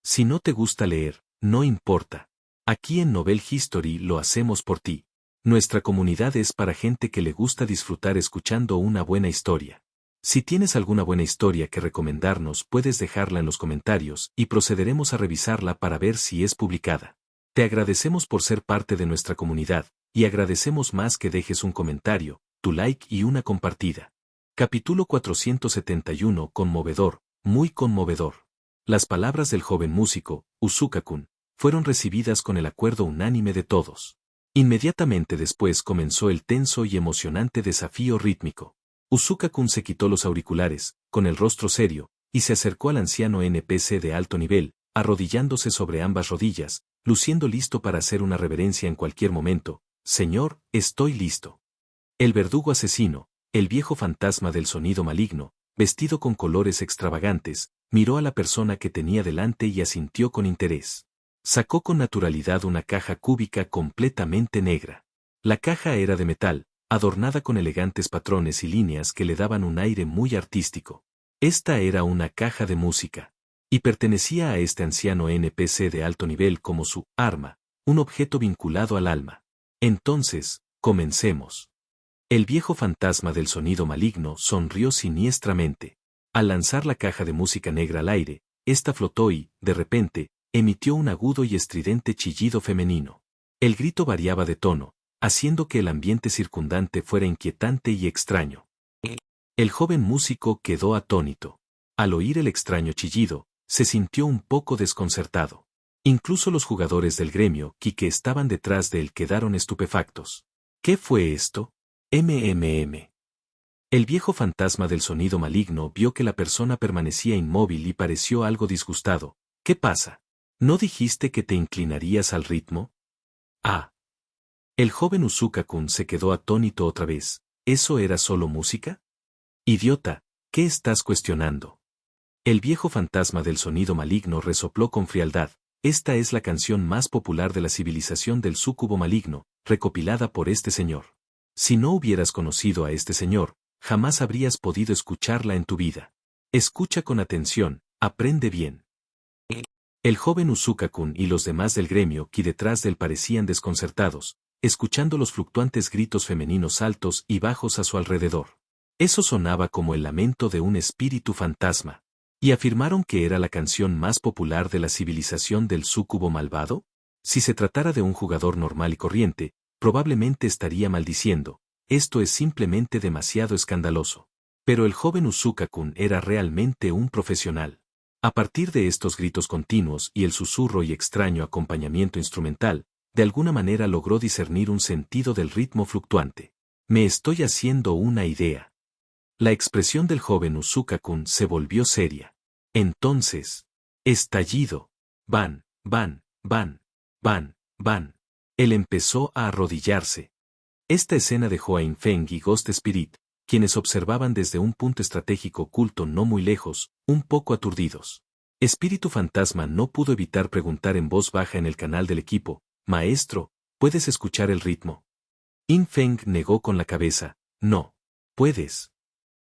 Si no te gusta leer, no importa. Aquí en Novel History lo hacemos por ti. Nuestra comunidad es para gente que le gusta disfrutar escuchando una buena historia. Si tienes alguna buena historia que recomendarnos, puedes dejarla en los comentarios y procederemos a revisarla para ver si es publicada. Te agradecemos por ser parte de nuestra comunidad, y agradecemos más que dejes un comentario, tu like y una compartida. Capítulo 471. Conmovedor, muy conmovedor. Las palabras del joven músico, Usuka-kun, fueron recibidas con el acuerdo unánime de todos. Inmediatamente después comenzó el tenso y emocionante desafío rítmico. Usuka-kun se quitó los auriculares, con el rostro serio, y se acercó al anciano NPC de alto nivel, arrodillándose sobre ambas rodillas, luciendo listo para hacer una reverencia en cualquier momento. Señor, estoy listo. El verdugo asesino, el viejo fantasma del sonido maligno, vestido con colores extravagantes, miró a la persona que tenía delante y asintió con interés. Sacó con naturalidad una caja cúbica completamente negra. La caja era de metal, adornada con elegantes patrones y líneas que le daban un aire muy artístico. Esta era una caja de música, y pertenecía a este anciano NPC de alto nivel como su arma, un objeto vinculado al alma. Entonces, comencemos. El viejo fantasma del sonido maligno sonrió siniestramente. Al lanzar la caja de música negra al aire, ésta flotó y, de repente, emitió un agudo y estridente chillido femenino. El grito variaba de tono, haciendo que el ambiente circundante fuera inquietante y extraño. El joven músico quedó atónito. Al oír el extraño chillido, se sintió un poco desconcertado. Incluso los jugadores del gremio que estaban detrás de él quedaron estupefactos. ¿Qué fue esto? El viejo fantasma del sonido maligno vio que la persona permanecía inmóvil y pareció algo disgustado. ¿Qué pasa? ¿No dijiste que te inclinarías al ritmo? Ah. El joven Usuka-kun se quedó atónito otra vez. ¿Eso era solo música? Idiota, ¿qué estás cuestionando? El viejo fantasma del sonido maligno resopló con frialdad. Esta es la canción más popular de la civilización del súcubo maligno, recopilada por este señor. Si no hubieras conocido a este señor, jamás habrías podido escucharla en tu vida. Escucha con atención, aprende bien. El joven Usuka-kun y los demás del gremio que detrás de él parecían desconcertados, escuchando los fluctuantes gritos femeninos altos y bajos a su alrededor. Eso sonaba como el lamento de un espíritu fantasma. ¿Y afirmaron que era la canción más popular de la civilización del súcubo malvado? Si se tratara de un jugador normal y corriente, probablemente estaría maldiciendo. Esto es simplemente demasiado escandaloso. Pero el joven Usuka-kun era realmente un profesional. A partir de estos gritos continuos y el susurro y extraño acompañamiento instrumental, de alguna manera logró discernir un sentido del ritmo fluctuante. Me estoy haciendo una idea. La expresión del joven Usuka-kun se volvió seria. Entonces, estallido. Van, van, van, van, van. Él empezó a arrodillarse. Esta escena dejó a Infeng y Ghost Spirit, quienes observaban desde un punto estratégico oculto no muy lejos, un poco aturdidos. Espíritu Fantasma no pudo evitar preguntar en voz baja en el canal del equipo, «Maestro, ¿puedes escuchar el ritmo?» Infeng negó con la cabeza, «No. ¿Puedes?»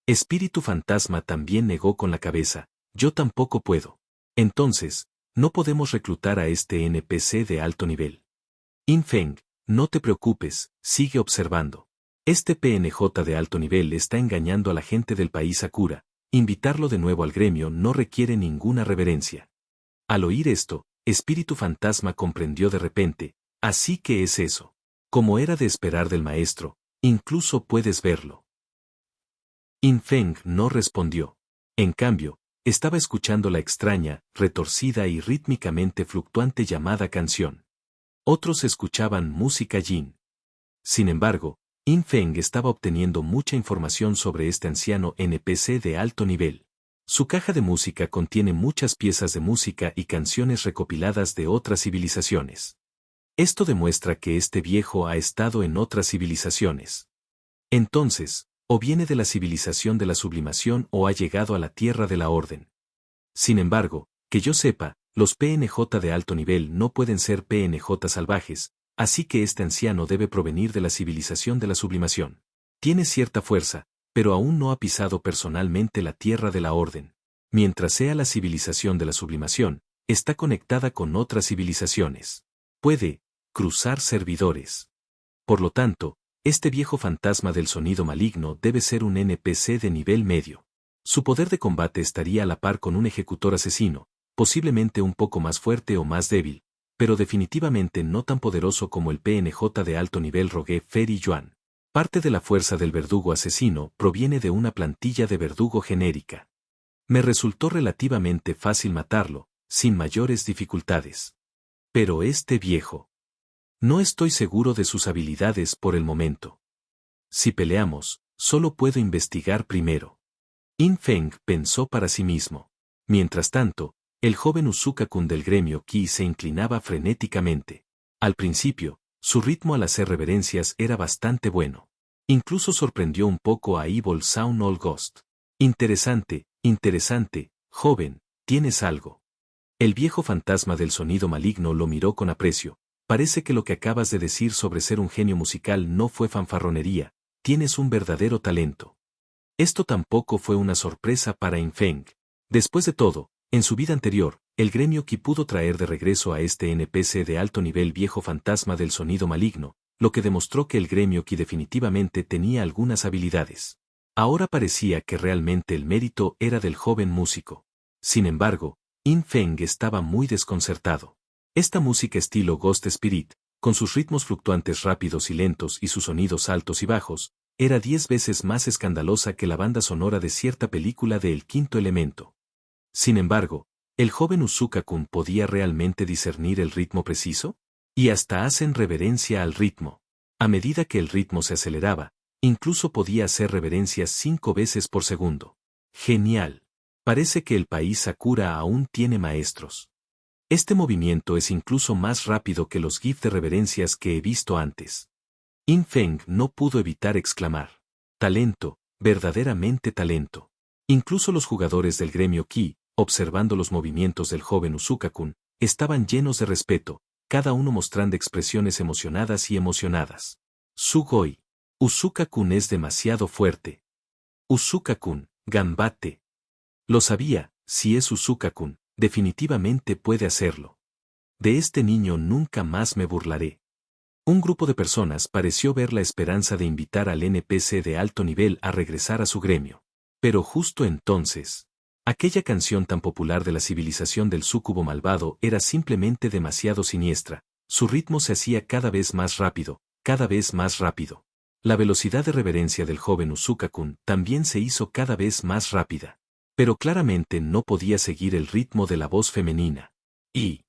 Espíritu Fantasma también negó con la cabeza, «Yo tampoco puedo. Entonces, no podemos reclutar a este NPC de alto nivel». Infeng, no te preocupes, sigue observando. Este PNJ de alto nivel está engañando a la gente del país Sakura. Invitarlo de nuevo al gremio no requiere ninguna reverencia. Al oír esto, Espíritu Fantasma comprendió de repente, así que es eso. Como era de esperar del maestro, incluso puedes verlo. Infeng no respondió. En cambio, estaba escuchando la extraña, retorcida y rítmicamente fluctuante llamada canción. Otros escuchaban música yin. Sin embargo, Infeng estaba obteniendo mucha información sobre este anciano NPC de alto nivel. Su caja de música contiene muchas piezas de música y canciones recopiladas de otras civilizaciones. Esto demuestra que este viejo ha estado en otras civilizaciones. Entonces, o viene de la civilización de la sublimación o ha llegado a la tierra de la orden. Sin embargo, que yo sepa, los PNJ de alto nivel no pueden ser PNJ salvajes, así que este anciano debe provenir de la civilización de la sublimación. Tiene cierta fuerza, pero aún no ha pisado personalmente la tierra de la orden. Mientras sea la civilización de la sublimación, está conectada con otras civilizaciones. Puede cruzar servidores. Por lo tanto, este viejo fantasma del sonido maligno debe ser un NPC de nivel medio. Su poder de combate estaría a la par con un ejecutor asesino, posiblemente un poco más fuerte o más débil, pero definitivamente no tan poderoso como el PNJ de alto nivel Rogue Ferry Yuan. Parte de la fuerza del verdugo asesino proviene de una plantilla de verdugo genérica. Me resultó relativamente fácil matarlo, sin mayores dificultades. Pero este viejo. No estoy seguro de sus habilidades por el momento. Si peleamos, solo puedo investigar primero. In Feng pensó para sí mismo. Mientras tanto, el joven Usuka-kun del gremio Ki se inclinaba frenéticamente. Al principio, su ritmo al hacer reverencias era bastante bueno. Incluso sorprendió un poco a Evil Sound Old Ghost. Interesante, interesante, joven, tienes algo. El viejo fantasma del sonido maligno lo miró con aprecio. Parece que lo que acabas de decir sobre ser un genio musical no fue fanfarronería, tienes un verdadero talento. Esto tampoco fue una sorpresa para In Feng. Después de todo, en su vida anterior, el gremio Ki pudo traer de regreso a este NPC de alto nivel viejo fantasma del sonido maligno, lo que demostró que el gremio Ki definitivamente tenía algunas habilidades. Ahora parecía que realmente el mérito era del joven músico. Sin embargo, In Feng estaba muy desconcertado. Esta música estilo Ghost Spirit, con sus ritmos fluctuantes rápidos y lentos y sus sonidos altos y bajos, era 10 veces más escandalosa que la banda sonora de cierta película de El Quinto Elemento. Sin embargo, ¿el joven Usuka-kun podía realmente discernir el ritmo preciso? Y hasta hacen reverencia al ritmo. A medida que el ritmo se aceleraba, incluso podía hacer reverencias 5 veces por segundo. ¡Genial! Parece que el país Sakura aún tiene maestros. Este movimiento es incluso más rápido que los GIF de reverencias que he visto antes. In Feng no pudo evitar exclamar. Talento, verdaderamente talento. Incluso los jugadores del gremio Ki, observando los movimientos del joven Usuka-kun, estaban llenos de respeto, cada uno mostrando expresiones emocionadas y emocionadas. Sugoi. Usuka-kun es demasiado fuerte. Usuka-kun, gambate. Lo sabía, si es Usuka-kun, definitivamente puede hacerlo. De este niño nunca más me burlaré. Un grupo de personas pareció ver la esperanza de invitar al NPC de alto nivel a regresar a su gremio. Pero justo entonces, aquella canción tan popular de la civilización del súcubo malvado era simplemente demasiado siniestra, su ritmo se hacía cada vez más rápido, cada vez más rápido. La velocidad de reverencia del joven Usuka-kun también se hizo cada vez más rápida. Pero claramente no podía seguir el ritmo de la voz femenina. Y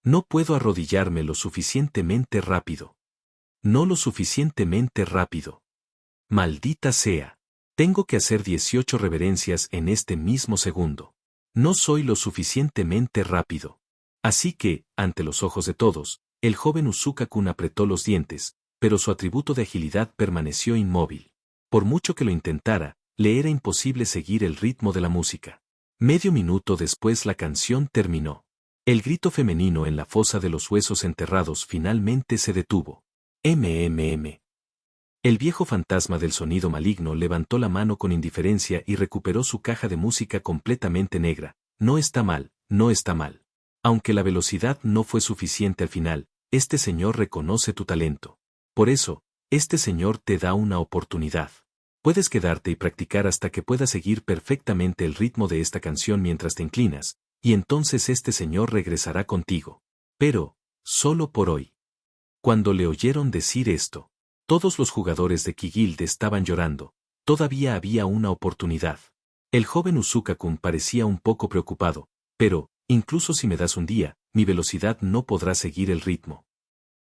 no puedo arrodillarme lo suficientemente rápido. No lo suficientemente rápido. Maldita sea. Tengo que hacer 18 reverencias en este mismo segundo. No soy lo suficientemente rápido. Así que, ante los ojos de todos, el joven Usuka-kun apretó los dientes, pero su atributo de agilidad permaneció inmóvil. Por mucho que lo intentara, le era imposible seguir el ritmo de la música. Medio minuto después la canción terminó. El grito femenino en la fosa de los huesos enterrados finalmente se detuvo. MMM. El viejo fantasma del sonido maligno levantó la mano con indiferencia y recuperó su caja de música completamente negra. No está mal, no está mal. Aunque la velocidad no fue suficiente al final, este señor reconoce tu talento. Por eso, este señor te da una oportunidad. Puedes quedarte y practicar hasta que puedas seguir perfectamente el ritmo de esta canción mientras te inclinas, y entonces este señor regresará contigo. Pero, solo por hoy. Cuando le oyeron decir esto, todos los jugadores de Ki Guild estaban llorando. Todavía había una oportunidad. El joven Usuka-kun parecía un poco preocupado, pero, incluso si me das un día, mi velocidad no podrá seguir el ritmo.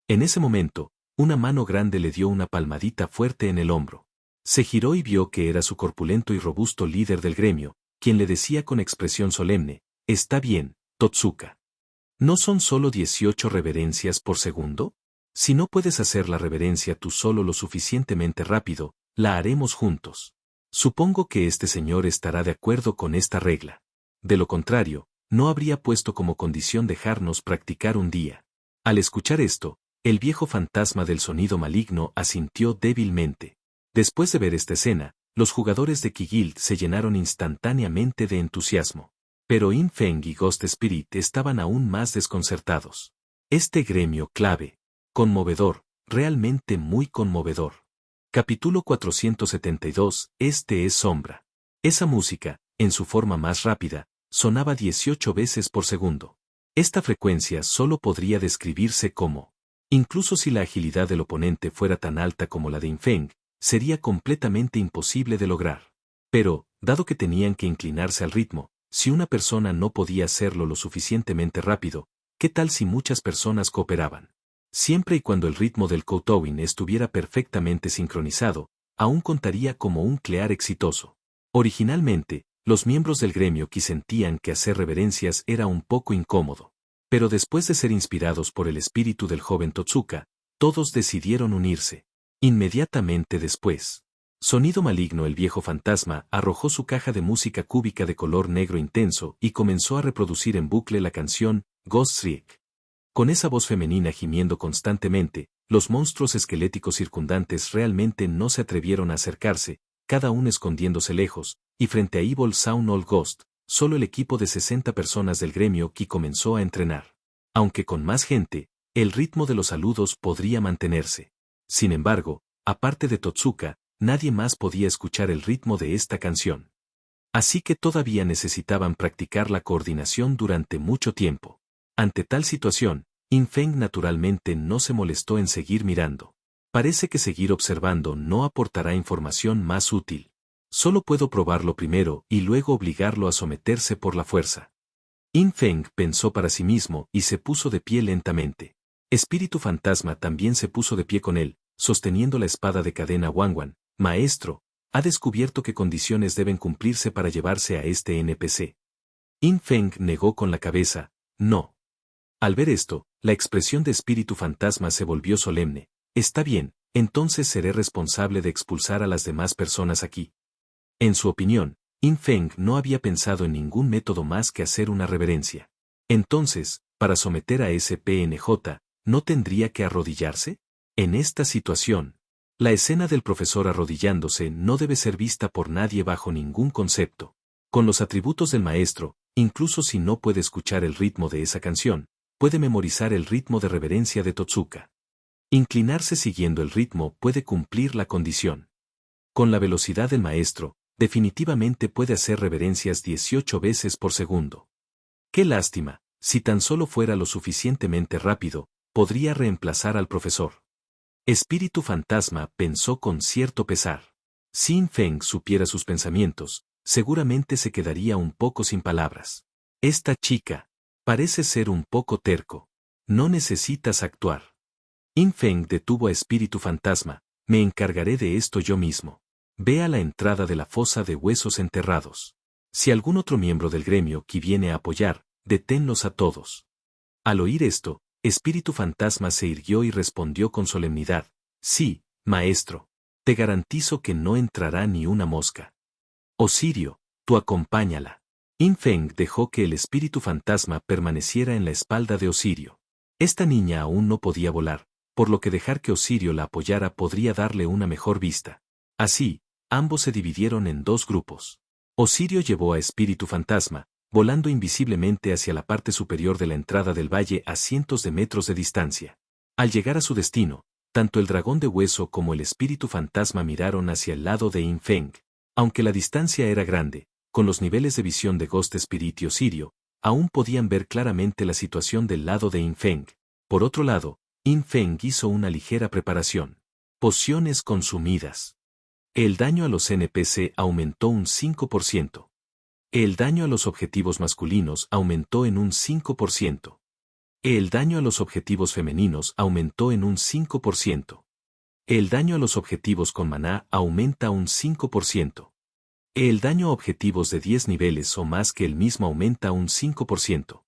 En ese momento, una mano grande le dio una palmadita fuerte en el hombro. Se giró y vio que era su corpulento y robusto líder del gremio, quien le decía con expresión solemne, «Está bien, Totsuka. ¿No son solo 18 reverencias por segundo? Si no puedes hacer la reverencia tú solo lo suficientemente rápido, la haremos juntos. Supongo que este señor estará de acuerdo con esta regla. De lo contrario, no habría puesto como condición dejarnos practicar un día». Al escuchar esto, el viejo fantasma del sonido maligno asintió débilmente. Después de ver esta escena, los jugadores de Ki Guild se llenaron instantáneamente de entusiasmo. Pero Yin Feng y Ghost Spirit estaban aún más desconcertados. Este gremio clave. Conmovedor, realmente muy conmovedor. Capítulo 472, Este es sombra. Esa música, en su forma más rápida, sonaba 18 veces por segundo. Esta frecuencia solo podría describirse como, incluso si la agilidad del oponente fuera tan alta como la de Yin Feng, sería completamente imposible de lograr. Pero, dado que tenían que inclinarse al ritmo, si una persona no podía hacerlo lo suficientemente rápido, ¿qué tal si muchas personas cooperaban? Siempre y cuando el ritmo del kowtowing estuviera perfectamente sincronizado, aún contaría como un clear exitoso. Originalmente, los miembros del gremio Qi sentían que hacer reverencias era un poco incómodo. Pero después de ser inspirados por el espíritu del joven Totsuka, todos decidieron unirse. Inmediatamente después. Sonido maligno. El viejo fantasma arrojó su caja de música cúbica de color negro intenso y comenzó a reproducir en bucle la canción Ghost Shriek. Con esa voz femenina gimiendo constantemente, los monstruos esqueléticos circundantes realmente no se atrevieron a acercarse, cada uno escondiéndose lejos, y frente a Evil Sound Old Ghost, solo el equipo de 60 personas del gremio Qi comenzó a entrenar. Aunque con más gente, el ritmo de los saludos podría mantenerse. Sin embargo, aparte de Totsuka, nadie más podía escuchar el ritmo de esta canción. Así que todavía necesitaban practicar la coordinación durante mucho tiempo. Ante tal situación, Yin Feng naturalmente no se molestó en seguir mirando. Parece que seguir observando no aportará información más útil. Solo puedo probarlo primero y luego obligarlo a someterse por la fuerza. Yin Feng pensó para sí mismo y se puso de pie lentamente. Espíritu Fantasma también se puso de pie con él, sosteniendo la espada de cadena Wangwan. Maestro, ha descubierto qué condiciones deben cumplirse para llevarse a este NPC. Yin Feng negó con la cabeza, no. Al ver esto, la expresión de Espíritu Fantasma se volvió solemne. Está bien, entonces seré responsable de expulsar a las demás personas aquí. En su opinión, Yin Feng no había pensado en ningún método más que hacer una reverencia. Entonces, para someter a ese PNJ, ¿no tendría que arrodillarse? En esta situación, la escena del profesor arrodillándose no debe ser vista por nadie bajo ningún concepto. Con los atributos del maestro, incluso si no puede escuchar el ritmo de esa canción, puede memorizar el ritmo de reverencia de Totsuka. Inclinarse siguiendo el ritmo puede cumplir la condición. Con la velocidad del maestro, definitivamente puede hacer reverencias 18 veces por segundo. Qué lástima, si tan solo fuera lo suficientemente rápido, podría reemplazar al profesor. Espíritu Fantasma pensó con cierto pesar. Si Yin Feng supiera sus pensamientos, seguramente se quedaría un poco sin palabras. Esta chica parece ser un poco terco. No necesitas actuar. Yin Feng detuvo a Espíritu Fantasma, me encargaré de esto yo mismo. Ve a la entrada de la fosa de huesos enterrados. Si algún otro miembro del gremio Qi viene a apoyar, deténlos a todos. Al oír esto, Espíritu Fantasma se irguió y respondió con solemnidad, sí, maestro. Te garantizo que no entrará ni una mosca. Osirio, tú acompáñala. Yin Feng dejó que el Espíritu Fantasma permaneciera en la espalda de Osirio. Esta niña aún no podía volar, por lo que dejar que Osirio la apoyara podría darle una mejor vista. Así, ambos se dividieron en dos grupos. Osirio llevó a Espíritu Fantasma, volando invisiblemente hacia la parte superior de la entrada del valle a cientos de metros de distancia. Al llegar a su destino, tanto el dragón de hueso como el Espíritu Fantasma miraron hacia el lado de Yin Feng. Aunque la distancia era grande, con los niveles de visión de Ghost Spirit y Osirio, aún podían ver claramente la situación del lado de Yin Feng. Por otro lado, Yin Feng hizo una ligera preparación. Pociones consumidas. El daño a los NPC aumentó un 5%. El daño a los objetivos masculinos aumentó en un 5%. El daño a los objetivos femeninos aumentó en un 5%. El daño a los objetivos con maná aumenta un 5%. El daño a objetivos de 10 niveles o más que el mismo aumenta un 5%.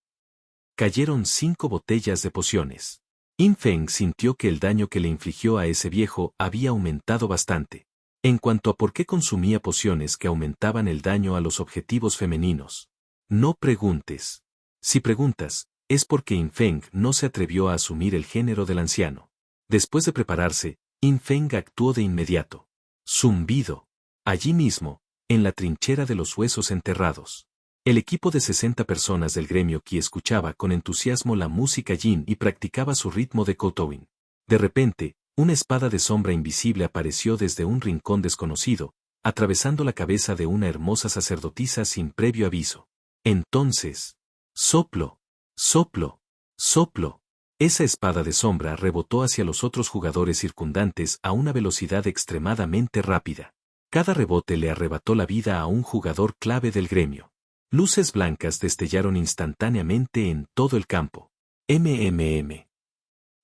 Cayeron 5 botellas de pociones. Yin Feng sintió que el daño que le infligió a ese viejo había aumentado bastante. En cuanto a por qué consumía pociones que aumentaban el daño a los objetivos femeninos. No preguntes. Si preguntas, es porque Yin Feng no se atrevió a asumir el género del anciano. Después de prepararse, Yin Feng actuó de inmediato. Zumbido. Allí mismo, en la trinchera de los huesos enterrados. El equipo de 60 personas del gremio Ki escuchaba con entusiasmo la música Yin y practicaba su ritmo de kowtowing. De repente, una espada de sombra invisible apareció desde un rincón desconocido, atravesando la cabeza de una hermosa sacerdotisa sin previo aviso. Entonces, soplo, soplo, soplo. Esa espada de sombra rebotó hacia los otros jugadores circundantes a una velocidad extremadamente rápida. Cada rebote le arrebató la vida a un jugador clave del gremio. Luces blancas destellaron instantáneamente en todo el campo. MMM.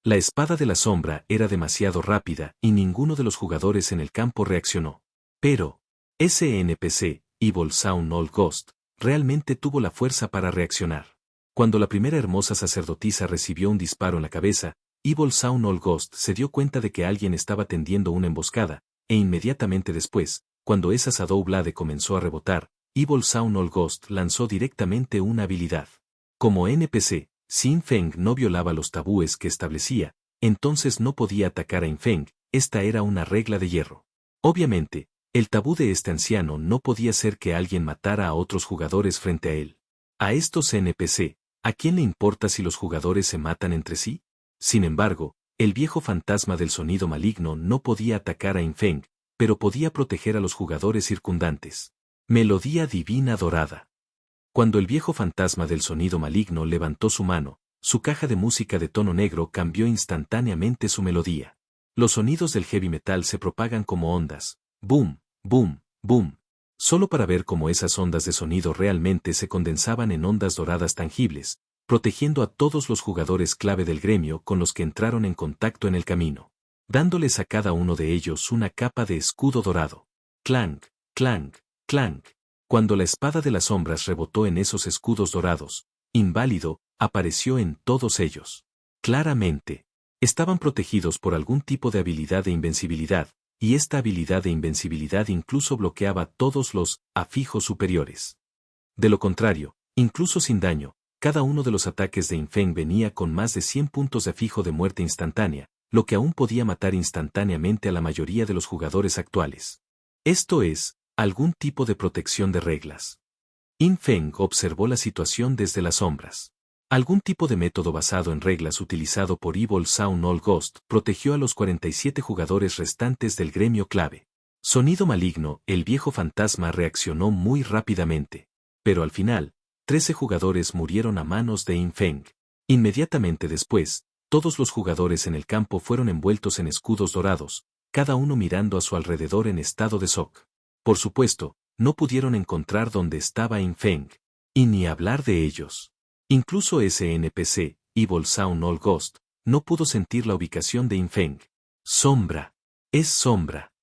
La espada de la sombra era demasiado rápida y ninguno de los jugadores en el campo reaccionó. Pero, ese NPC, Evil Sound Old Ghost, realmente tuvo la fuerza para reaccionar. Cuando la primera hermosa sacerdotisa recibió un disparo en la cabeza, Evil Sound Old Ghost se dio cuenta de que alguien estaba tendiendo una emboscada, e inmediatamente después, cuando esa Shadow Blade comenzó a rebotar, Evil Sound Old Ghost lanzó directamente una habilidad. Como NPC, si Infeng no violaba los tabúes que establecía, entonces no podía atacar a Infeng, esta era una regla de hierro. Obviamente, el tabú de este anciano no podía ser que alguien matara a otros jugadores frente a él. A estos NPC, ¿a quién le importa si los jugadores se matan entre sí? Sin embargo, el viejo fantasma del sonido maligno no podía atacar a Infeng, pero podía proteger a los jugadores circundantes. Melodía divina dorada. Cuando el viejo fantasma del sonido maligno levantó su mano, su caja de música de tono negro cambió instantáneamente su melodía. Los sonidos del heavy metal se propagan como ondas, boom, boom, boom, solo para ver cómo esas ondas de sonido realmente se condensaban en ondas doradas tangibles, protegiendo a todos los jugadores clave del gremio con los que entraron en contacto en el camino, dándoles a cada uno de ellos una capa de escudo dorado. Clank, clank, clank. Cuando la espada de las sombras rebotó en esos escudos dorados, inválido, apareció en todos ellos. Claramente, estaban protegidos por algún tipo de habilidad de invencibilidad, y esta habilidad de invencibilidad incluso bloqueaba todos los afijos superiores. De lo contrario, incluso sin daño, cada uno de los ataques de Infeng venía con más de 100 puntos de afijo de muerte instantánea, lo que aún podía matar instantáneamente a la mayoría de los jugadores actuales. Esto es, algún tipo de protección de reglas. Infeng observó la situación desde las sombras. Algún tipo de método basado en reglas utilizado por Evil Sound Old Ghost protegió a los 47 jugadores restantes del gremio clave. Sonido maligno, el viejo fantasma reaccionó muy rápidamente. Pero al final, 13 jugadores murieron a manos de Infeng. Inmediatamente después, todos los jugadores en el campo fueron envueltos en escudos dorados, cada uno mirando a su alrededor en estado de shock. Por supuesto, no pudieron encontrar dónde estaba Infeng. Y ni hablar de ellos. Incluso ese NPC, Evil Sound Old Ghost, no pudo sentir la ubicación de Infeng. Sombra. Es sombra.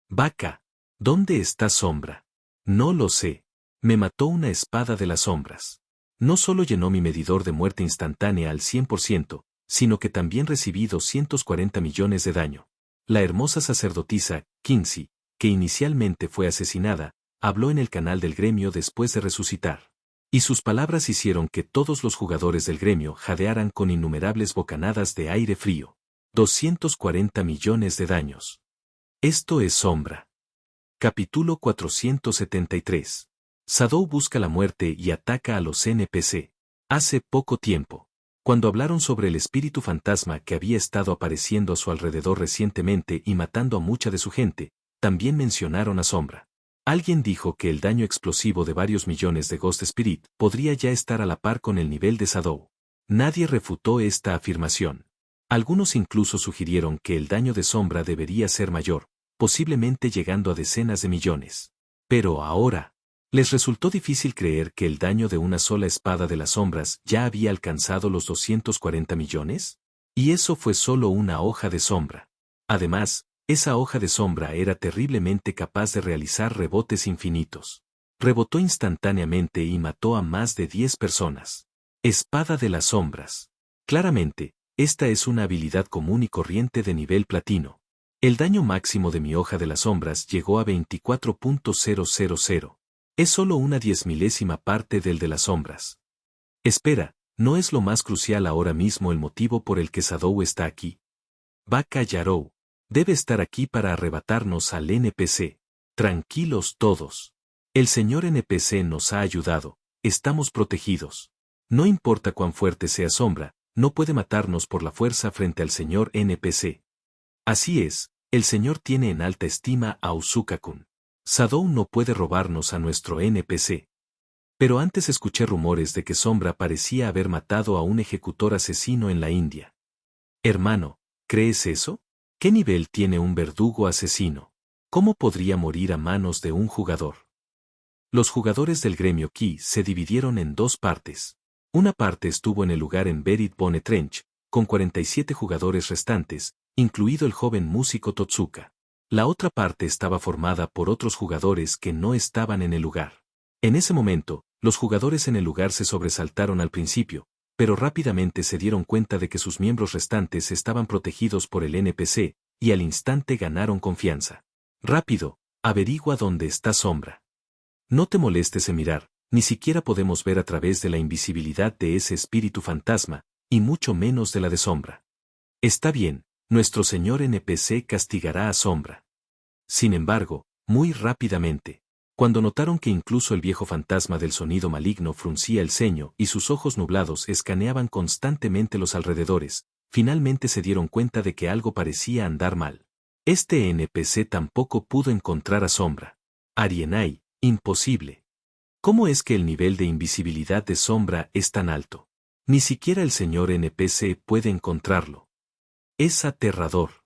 Vaca. ¿Dónde está sombra? No lo sé. Me mató una espada de las sombras. No solo llenó mi medidor de muerte instantánea al 100%, sino que también recibí 240 millones de daño. La hermosa sacerdotisa, Kinsey, que inicialmente fue asesinada, habló en el canal del gremio después de resucitar. Y sus palabras hicieron que todos los jugadores del gremio jadearan con innumerables bocanadas de aire frío. 240 millones de daños. Esto es sombra. Capítulo 473. Shadow busca la muerte y ataca a los NPC. Hace poco tiempo, cuando hablaron sobre el espíritu fantasma que había estado apareciendo a su alrededor recientemente y matando a mucha de su gente, también mencionaron a Sombra. Alguien dijo que el daño explosivo de varios millones de Ghost Spirit podría ya estar a la par con el nivel de Shadow. Nadie refutó esta afirmación. Algunos incluso sugirieron que el daño de Sombra debería ser mayor, posiblemente llegando a decenas de millones. Pero ahora, les resultó difícil creer que el daño de una sola espada de las sombras ya había alcanzado los 240 millones. Y eso fue solo una hoja de sombra. Además, esa hoja de sombra era terriblemente capaz de realizar rebotes infinitos. Rebotó instantáneamente y mató a más de 10 personas. Espada de las sombras. Claramente, esta es una habilidad común y corriente de nivel platino. El daño máximo de mi hoja de las sombras llegó a 24.000. Es solo una 10.000ª parte del de las sombras. Espera, ¿no es lo más crucial ahora mismo el motivo por el que Shadow está aquí? Vaca Yarrow. Debe estar aquí para arrebatarnos al NPC. Tranquilos todos. El señor NPC nos ha ayudado, estamos protegidos. No importa cuán fuerte sea Sombra, no puede matarnos por la fuerza frente al señor NPC. Así es, el señor tiene en alta estima a Usuka-kun. Sadou no puede robarnos a nuestro NPC. Pero antes escuché rumores de que Sombra parecía haber matado a un ejecutor asesino en la India. Hermano, ¿crees eso? ¿Qué nivel tiene un verdugo asesino? ¿Cómo podría morir a manos de un jugador? Los jugadores del gremio Ki se dividieron en dos partes. Una parte estuvo en el lugar en Berit Bone Trench, con 47 jugadores restantes, incluido el joven músico Totsuka. La otra parte estaba formada por otros jugadores que no estaban en el lugar. En ese momento, los jugadores en el lugar se sobresaltaron al principio, pero rápidamente se dieron cuenta de que sus miembros restantes estaban protegidos por el NPC, y al instante ganaron confianza. Rápido, averigua dónde está Sombra. No te molestes en mirar, ni siquiera podemos ver a través de la invisibilidad de ese espíritu fantasma, y mucho menos de la de Sombra. Está bien, nuestro señor NPC castigará a Sombra. Sin embargo, muy rápidamente, cuando notaron que incluso el viejo fantasma del sonido maligno fruncía el ceño y sus ojos nublados escaneaban constantemente los alrededores, finalmente se dieron cuenta de que algo parecía andar mal. Este NPC tampoco pudo encontrar a Sombra. Arienai, imposible. ¿Cómo es que el nivel de invisibilidad de Sombra es tan alto? Ni siquiera el señor NPC puede encontrarlo. Es aterrador.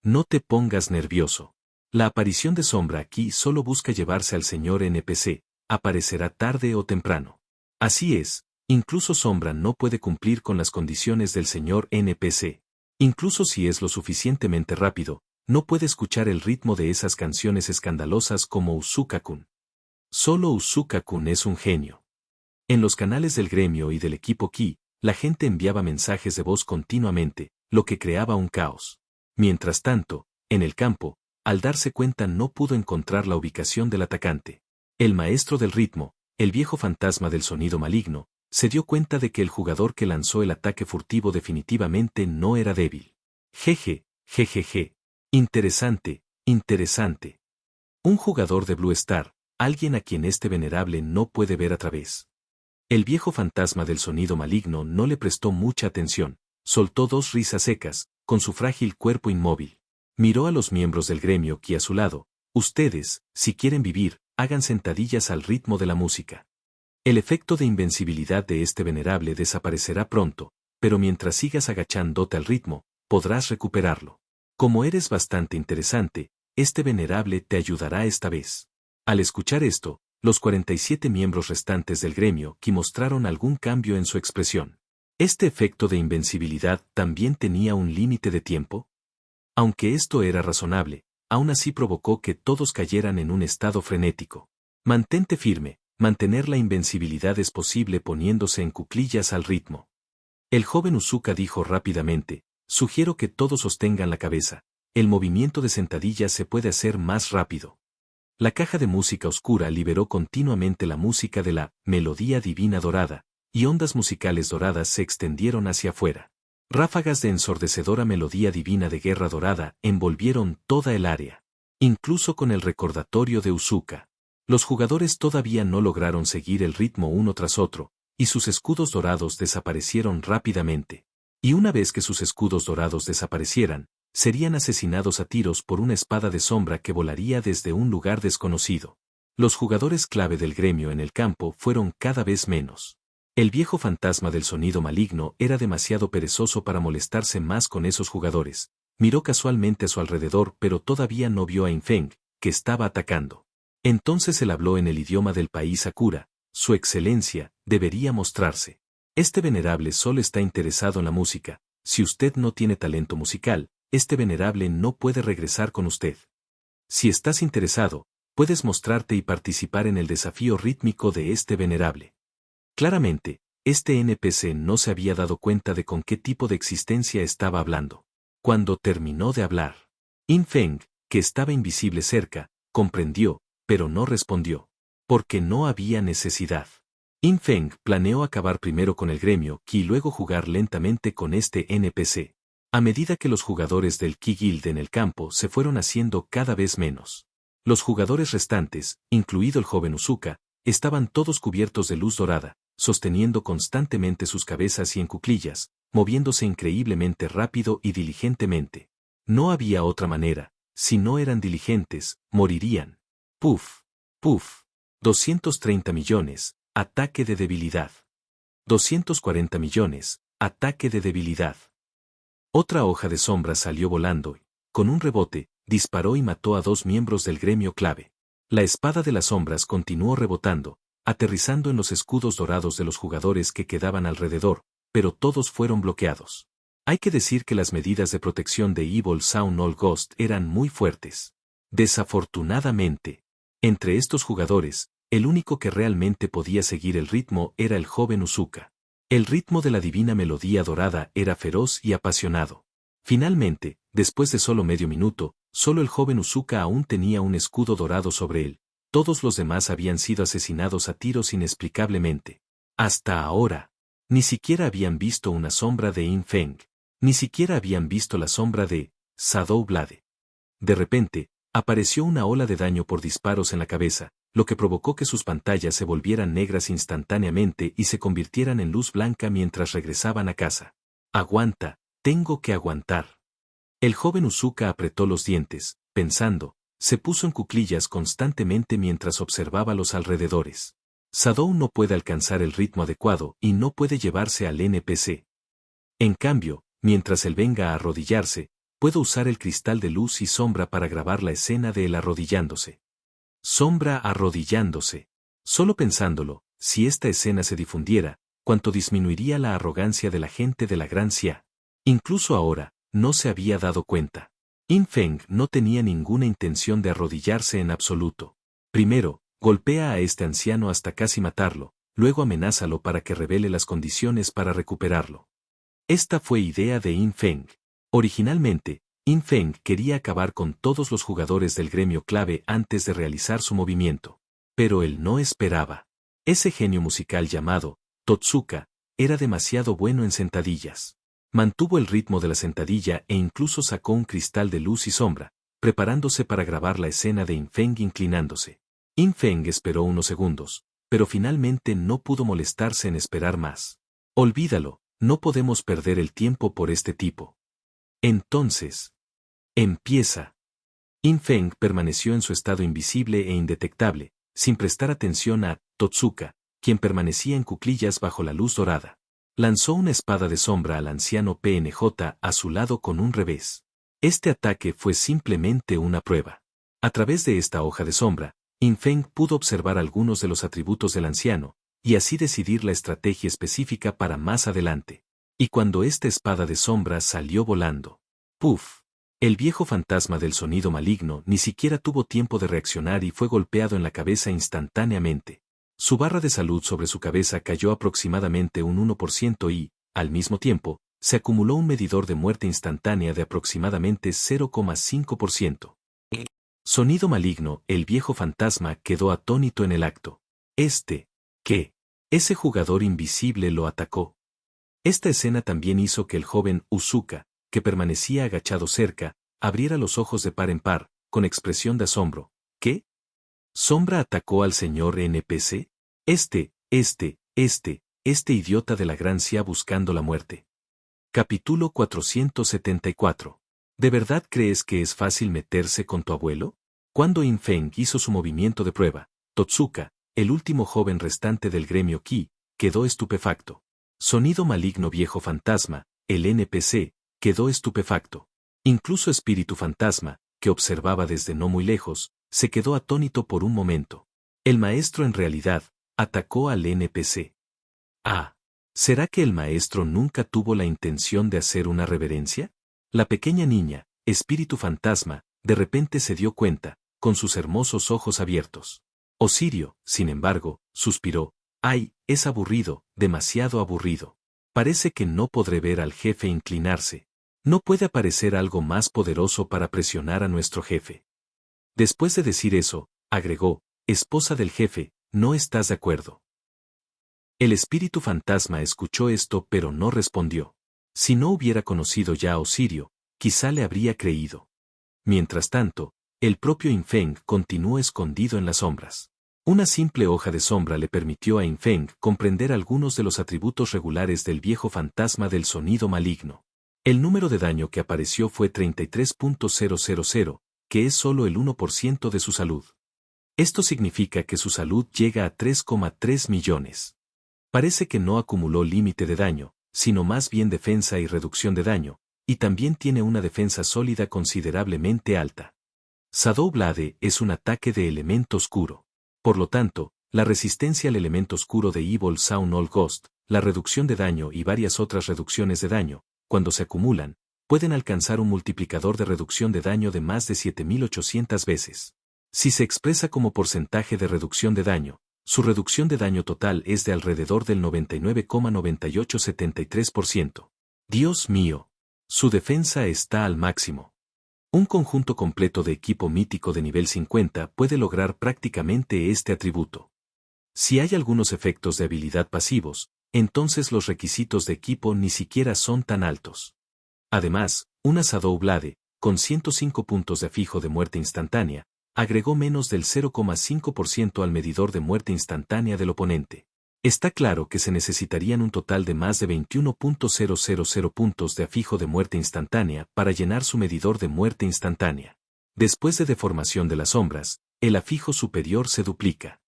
No te pongas nervioso. La aparición de Sombra aquí solo busca llevarse al señor NPC, aparecerá tarde o temprano. Así es, incluso Sombra no puede cumplir con las condiciones del señor NPC. Incluso si es lo suficientemente rápido, no puede escuchar el ritmo de esas canciones escandalosas como Usuka-kun. Solo Usuka-kun es un genio. En los canales del gremio y del equipo Ki, la gente enviaba mensajes de voz continuamente, lo que creaba un caos. Mientras tanto, en el campo, al darse cuenta no pudo encontrar la ubicación del atacante. El maestro del ritmo, el viejo fantasma del sonido maligno, se dio cuenta de que el jugador que lanzó el ataque furtivo definitivamente no era débil. Jejeje. Interesante, interesante. Un jugador de Blue Star, alguien a quien este venerable no puede ver a través. El viejo fantasma del sonido maligno no le prestó mucha atención, soltó dos risas secas, con su frágil cuerpo inmóvil. Miró a los miembros del gremio que a su lado, ustedes, si quieren vivir, hagan sentadillas al ritmo de la música. El efecto de invencibilidad de este venerable desaparecerá pronto, pero mientras sigas agachándote al ritmo, podrás recuperarlo. Como eres bastante interesante, este venerable te ayudará esta vez. Al escuchar esto, los 47 miembros restantes del gremio que mostraron algún cambio en su expresión. ¿Este efecto de invencibilidad también tenía un límite de tiempo? Aunque esto era razonable, aún así provocó que todos cayeran en un estado frenético. Mantente firme, mantener la invencibilidad es posible poniéndose en cuclillas al ritmo. El joven Usuka dijo rápidamente, sugiero que todos sostengan la cabeza, el movimiento de sentadillas se puede hacer más rápido. La caja de música oscura liberó continuamente la música de la melodía divina dorada, y ondas musicales doradas se extendieron hacia afuera. Ráfagas de ensordecedora melodía divina de guerra dorada envolvieron toda el área. Incluso con el recordatorio de Usuka. Los jugadores todavía no lograron seguir el ritmo uno tras otro, y sus escudos dorados desaparecieron rápidamente. Y una vez que sus escudos dorados desaparecieran, serían asesinados a tiros por una espada de sombra que volaría desde un lugar desconocido. Los jugadores clave del gremio en el campo fueron cada vez menos. El viejo fantasma del sonido maligno era demasiado perezoso para molestarse más con esos jugadores. Miró casualmente a su alrededor pero todavía no vio a Infeng, que estaba atacando. Entonces él habló en el idioma del país Sakura, su excelencia, debería mostrarse. Este venerable solo está interesado en la música, si usted no tiene talento musical, este venerable no puede regresar con usted. Si estás interesado, puedes mostrarte y participar en el desafío rítmico de este venerable. Claramente, este NPC no se había dado cuenta de con qué tipo de existencia estaba hablando. Cuando terminó de hablar, Infeng, que estaba invisible cerca, comprendió, pero no respondió. Porque no había necesidad. Infeng planeó acabar primero con el gremio y luego jugar lentamente con este NPC. A medida que los jugadores del Ki Guild en el campo se fueron haciendo cada vez menos. Los jugadores restantes, incluido el joven Usuka, estaban todos cubiertos de luz dorada, sosteniendo constantemente sus cabezas y en cuclillas, moviéndose increíblemente rápido y diligentemente. No había otra manera, si no eran diligentes, morirían. Puf, puf. 230 millones, ataque de debilidad. 240 millones, ataque de debilidad. Otra hoja de sombra salió volando y, con un rebote, disparó y mató a 2 miembros del gremio clave. La espada de las sombras continuó rebotando, aterrizando en los escudos dorados de los jugadores que quedaban alrededor, pero todos fueron bloqueados. Hay que decir que las medidas de protección de Evil Sound All Ghost eran muy fuertes. Desafortunadamente, entre estos jugadores, el único que realmente podía seguir el ritmo era el joven Uzuka. El ritmo de la divina melodía dorada era feroz y apasionado. Finalmente, después de solo medio minuto, solo el joven Uzuka aún tenía un escudo dorado sobre él. Todos los demás habían sido asesinados a tiros inexplicablemente. Hasta ahora, ni siquiera habían visto una sombra de Yin Feng. Ni siquiera habían visto la sombra de Shadow Blade. De repente, apareció una ola de daño por disparos en la cabeza, lo que provocó que sus pantallas se volvieran negras instantáneamente y se convirtieran en luz blanca mientras regresaban a casa. Aguanta, tengo que aguantar. El joven Uzuka apretó los dientes, pensando, se puso en cuclillas constantemente mientras observaba los alrededores. Shadow no puede alcanzar el ritmo adecuado y no puede llevarse al NPC. En cambio, mientras él venga a arrodillarse, puedo usar el cristal de luz y sombra para grabar la escena de él arrodillándose. Sombra arrodillándose. Solo pensándolo, si esta escena se difundiera, cuánto disminuiría la arrogancia de la gente de la Gran Xia. Incluso ahora, no se había dado cuenta. Yin Feng no tenía ninguna intención de arrodillarse en absoluto. Primero, golpea a este anciano hasta casi matarlo, luego amenázalo para que revele las condiciones para recuperarlo. Esta fue idea de Yin Feng. Originalmente, Yin Feng quería acabar con todos los jugadores del gremio clave antes de realizar su movimiento. Pero él no esperaba. Ese genio musical llamado Totsuka era demasiado bueno en sentadillas. Mantuvo el ritmo de la sentadilla e incluso sacó un cristal de luz y sombra, preparándose para grabar la escena de Yin Feng inclinándose. Yin Feng esperó unos segundos, pero finalmente no pudo molestarse en esperar más. Olvídalo, no podemos perder el tiempo por este tipo. Entonces, empieza. Yin Feng permaneció en su estado invisible e indetectable, sin prestar atención a Totsuka, quien permanecía en cuclillas bajo la luz dorada. Lanzó una espada de sombra al anciano PNJ a su lado con un revés. Este ataque fue simplemente una prueba. A través de esta hoja de sombra, Yin Feng pudo observar algunos de los atributos del anciano, y así decidir la estrategia específica para más adelante. Y cuando esta espada de sombra salió volando, ¡puf! El viejo fantasma del sonido maligno ni siquiera tuvo tiempo de reaccionar y fue golpeado en la cabeza instantáneamente. Su barra de salud sobre su cabeza cayó aproximadamente un 1% y, al mismo tiempo, se acumuló un medidor de muerte instantánea de aproximadamente 0,5%. Sonido maligno, el viejo fantasma quedó atónito en el acto. ¿Qué? Ese jugador invisible lo atacó. Esta escena también hizo que el joven Uzuka, que permanecía agachado cerca, abriera los ojos de par en par, con expresión de asombro. ¿Qué? ¿Sombra atacó al señor NPC? Este idiota de la Gran Xia buscando la muerte. Capítulo 474. ¿De verdad crees que es fácil meterse con tu abuelo? Cuando Yin Feng hizo su movimiento de prueba, Totsuka, el último joven restante del gremio Qi, quedó estupefacto. Sonido maligno viejo fantasma, el NPC, quedó estupefacto. Incluso espíritu fantasma, que observaba desde no muy lejos, se quedó atónito por un momento. El maestro en realidad, atacó al NPC. ¿Será que el maestro nunca tuvo la intención de hacer una reverencia? La pequeña niña, espíritu fantasma, de repente se dio cuenta, con sus hermosos ojos abiertos. Osirio, sin embargo, suspiró. ¡Ay, es aburrido, demasiado aburrido! Parece que no podré ver al jefe inclinarse. No puede aparecer algo más poderoso para presionar a nuestro jefe. Después de decir eso, agregó, esposa del jefe, ¿no estás de acuerdo? El espíritu fantasma escuchó esto pero no respondió. Si no hubiera conocido ya a Osirio, quizá le habría creído. Mientras tanto, el propio Yin Feng continuó escondido en las sombras. Una simple hoja de sombra le permitió a Yin Feng comprender algunos de los atributos regulares del viejo fantasma del sonido maligno. El número de daño que apareció fue 33.000, que es solo el 1% de su salud. Esto significa que su salud llega a 3,3 millones. Parece que no acumuló límite de daño, sino más bien defensa y reducción de daño, y también tiene una defensa sólida considerablemente alta. Shadow Blade es un ataque de elemento oscuro. Por lo tanto, la resistencia al elemento oscuro de Evil Sound All Ghost, la reducción de daño y varias otras reducciones de daño, cuando se acumulan, pueden alcanzar un multiplicador de reducción de daño de más de 7800 veces. Si se expresa como porcentaje de reducción de daño, su reducción de daño total es de alrededor del 99,9873%. Dios mío. Su defensa está al máximo. Un conjunto completo de equipo mítico de nivel 50 puede lograr prácticamente este atributo. Si hay algunos efectos de habilidad pasivos, entonces los requisitos de equipo ni siquiera son tan altos. Además, una Shadow Blade, con 105 puntos de afijo de muerte instantánea, agregó menos del 0,5% al medidor de muerte instantánea del oponente. Está claro que se necesitarían un total de más de 21.000 puntos de afijo de muerte instantánea para llenar su medidor de muerte instantánea. Después de deformación de las sombras, el afijo superior se duplica.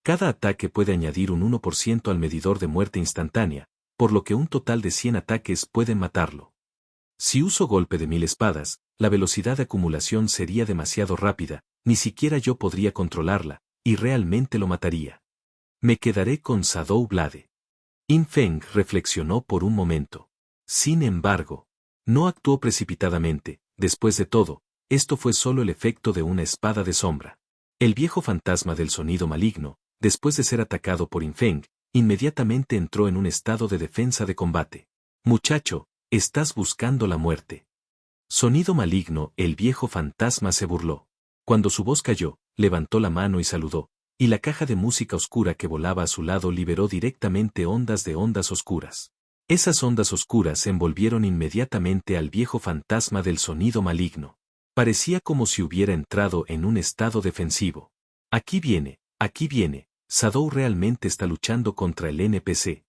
Cada ataque puede añadir un 1% al medidor de muerte instantánea, por lo que un total de 100 ataques pueden matarlo. Si uso golpe de 1000 espadas, la velocidad de acumulación sería demasiado rápida, ni siquiera yo podría controlarla, y realmente lo mataría. Me quedaré con Shadow Blade. Yin Feng reflexionó por un momento. Sin embargo, no actuó precipitadamente. Después de todo, esto fue solo el efecto de una espada de sombra. El viejo fantasma del sonido maligno, después de ser atacado por Yin Feng, inmediatamente entró en un estado de defensa de combate. Muchacho, estás buscando la muerte. Sonido maligno, el viejo fantasma se burló. Cuando su voz cayó, levantó la mano y saludó, y la caja de música oscura que volaba a su lado liberó directamente ondas de ondas oscuras. Esas ondas oscuras envolvieron inmediatamente al viejo fantasma del sonido maligno. Parecía como si hubiera entrado en un estado defensivo. Aquí viene, Shadow realmente está luchando contra el NPC.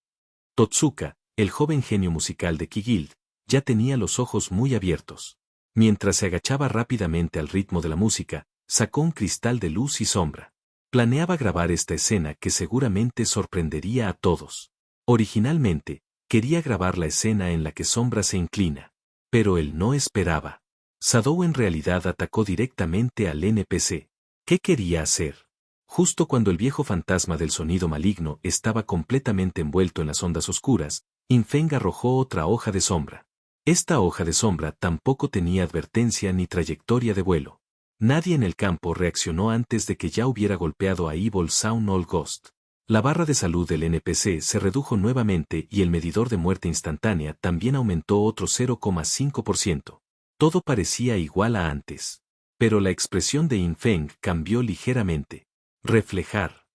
Totsuka, el joven genio musical de Kiguild, ya tenía los ojos muy abiertos. Mientras se agachaba rápidamente al ritmo de la música, sacó un cristal de luz y sombra. Planeaba grabar esta escena que seguramente sorprendería a todos. Originalmente, quería grabar la escena en la que Sombra se inclina. Pero él no esperaba. Shadow en realidad atacó directamente al NPC. ¿Qué quería hacer? Justo cuando el viejo fantasma del sonido maligno estaba completamente envuelto en las ondas oscuras, Yin Feng arrojó otra hoja de sombra. Esta hoja de sombra tampoco tenía advertencia ni trayectoria de vuelo. Nadie en el campo reaccionó antes de que ya hubiera golpeado a Evil Sound All Ghost. La barra de salud del NPC se redujo nuevamente y el medidor de muerte instantánea también aumentó otro 0,5%. Todo parecía igual a antes. Pero la expresión de Yin Feng cambió ligeramente. Reflejar.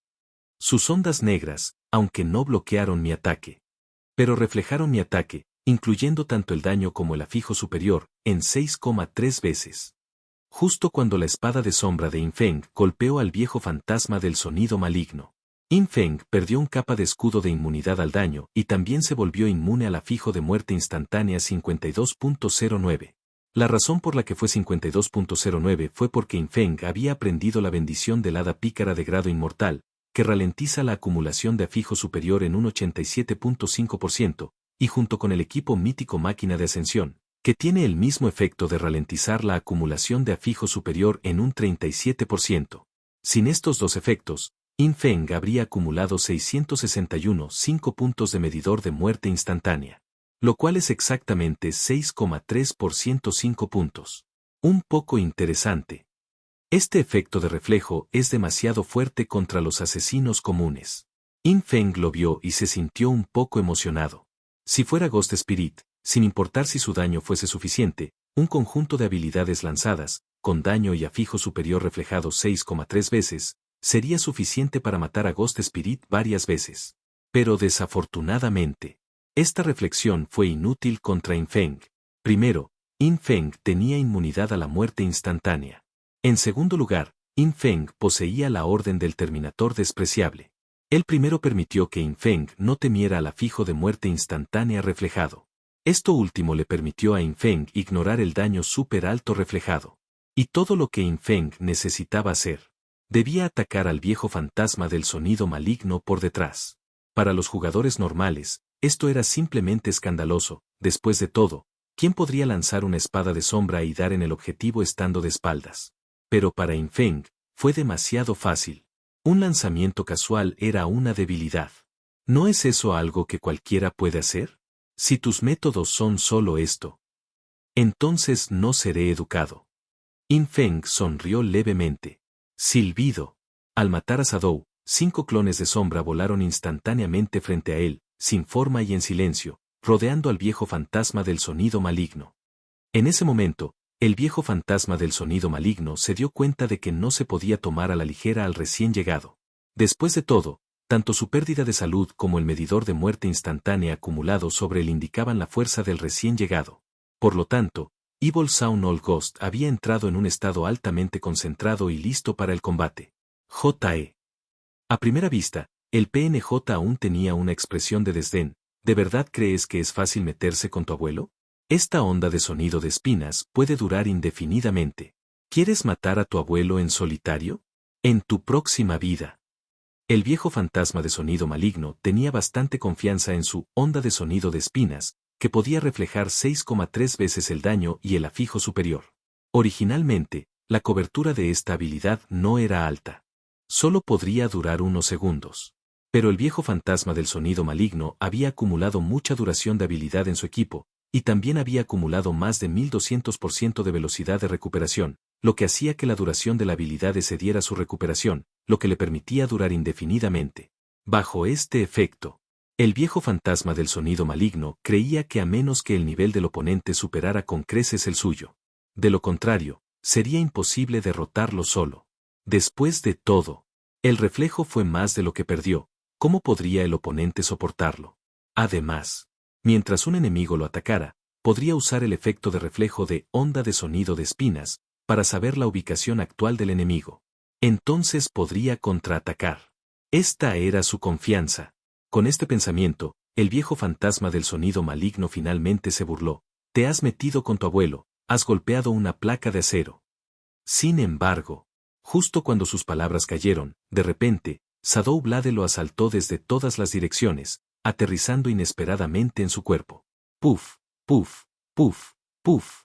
Sus ondas negras, aunque no bloquearon mi ataque, pero reflejaron mi ataque, incluyendo tanto el daño como el afijo superior, en 6,3 veces. Justo cuando la espada de sombra de Yin Feng golpeó al viejo fantasma del sonido maligno. Yin Feng perdió un capa de escudo de inmunidad al daño y también se volvió inmune al afijo de muerte instantánea 52.09. La razón por la que fue 52.09 fue porque Yin Feng había aprendido la bendición del hada pícara de grado inmortal, que ralentiza la acumulación de afijo superior en un 87.5%, y junto con el equipo mítico máquina de ascensión, que tiene el mismo efecto de ralentizar la acumulación de afijo superior en un 37%. Sin estos dos efectos, Yin Feng habría acumulado 661,5 puntos de medidor de muerte instantánea, lo cual es exactamente 6,3 por 5 puntos. Un poco interesante. Este efecto de reflejo es demasiado fuerte contra los asesinos comunes. Yin Feng lo vio y se sintió un poco emocionado. Si fuera Ghost Spirit, sin importar si su daño fuese suficiente, un conjunto de habilidades lanzadas, con daño y afijo superior reflejado 6,3 veces, sería suficiente para matar a Ghost Spirit varias veces. Pero desafortunadamente, esta reflexión fue inútil contra Yin Feng. Primero, Yin Feng tenía inmunidad a la muerte instantánea. En segundo lugar, Yin Feng poseía la orden del Terminator despreciable. Él primero permitió que Yin Feng no temiera al afijo de muerte instantánea reflejado. Esto último le permitió a Yin Feng ignorar el daño súper alto reflejado. Y todo lo que Yin Feng necesitaba hacer. Debía atacar al viejo fantasma del sonido maligno por detrás. Para los jugadores normales, esto era simplemente escandaloso. Después de todo, ¿quién podría lanzar una espada de sombra y dar en el objetivo estando de espaldas? Pero para Yin Feng, fue demasiado fácil. Un lanzamiento casual era una debilidad. ¿No es eso algo que cualquiera puede hacer? Si tus métodos son solo esto, entonces no seré educado. Yin Feng sonrió levemente. Silbido. Al matar a Shadow, 5 clones de sombra volaron instantáneamente frente a él, sin forma y en silencio, rodeando al viejo fantasma del sonido maligno. En ese momento, el viejo fantasma del sonido maligno se dio cuenta de que no se podía tomar a la ligera al recién llegado. Después de todo, tanto su pérdida de salud como el medidor de muerte instantánea acumulado sobre él indicaban la fuerza del recién llegado. Por lo tanto, Evil Sound Old Ghost había entrado en un estado altamente concentrado y listo para el combate. J.E. A primera vista, el PNJ aún tenía una expresión de desdén. ¿De verdad crees que es fácil meterse con tu abuelo? Esta onda de sonido de espinas puede durar indefinidamente. ¿Quieres matar a tu abuelo en solitario? En tu próxima vida. El viejo fantasma de sonido maligno tenía bastante confianza en su onda de sonido de espinas, que podía reflejar 6,3 veces el daño y el afijo superior. Originalmente, la cobertura de esta habilidad no era alta. Solo podría durar unos segundos. Pero el viejo fantasma del sonido maligno había acumulado mucha duración de habilidad en su equipo, y también había acumulado más de 1200% de velocidad de recuperación, lo que hacía que la duración de la habilidad excediera su recuperación, lo que le permitía durar indefinidamente. Bajo este efecto, el viejo fantasma del sonido maligno creía que a menos que el nivel del oponente superara con creces el suyo. De lo contrario, sería imposible derrotarlo solo. Después de todo, el reflejo fue más de lo que perdió. ¿Cómo podría el oponente soportarlo? Además, mientras un enemigo lo atacara, podría usar el efecto de reflejo de onda de sonido de espinas, para saber la ubicación actual del enemigo. Entonces podría contraatacar. Esta era su confianza. Con este pensamiento, el viejo fantasma del sonido maligno finalmente se burló. Te has metido con tu abuelo, has golpeado una placa de acero. Sin embargo, justo cuando sus palabras cayeron, de repente, Shadow Blade lo asaltó desde todas las direcciones, aterrizando inesperadamente en su cuerpo. Puf, puf, puf, puf.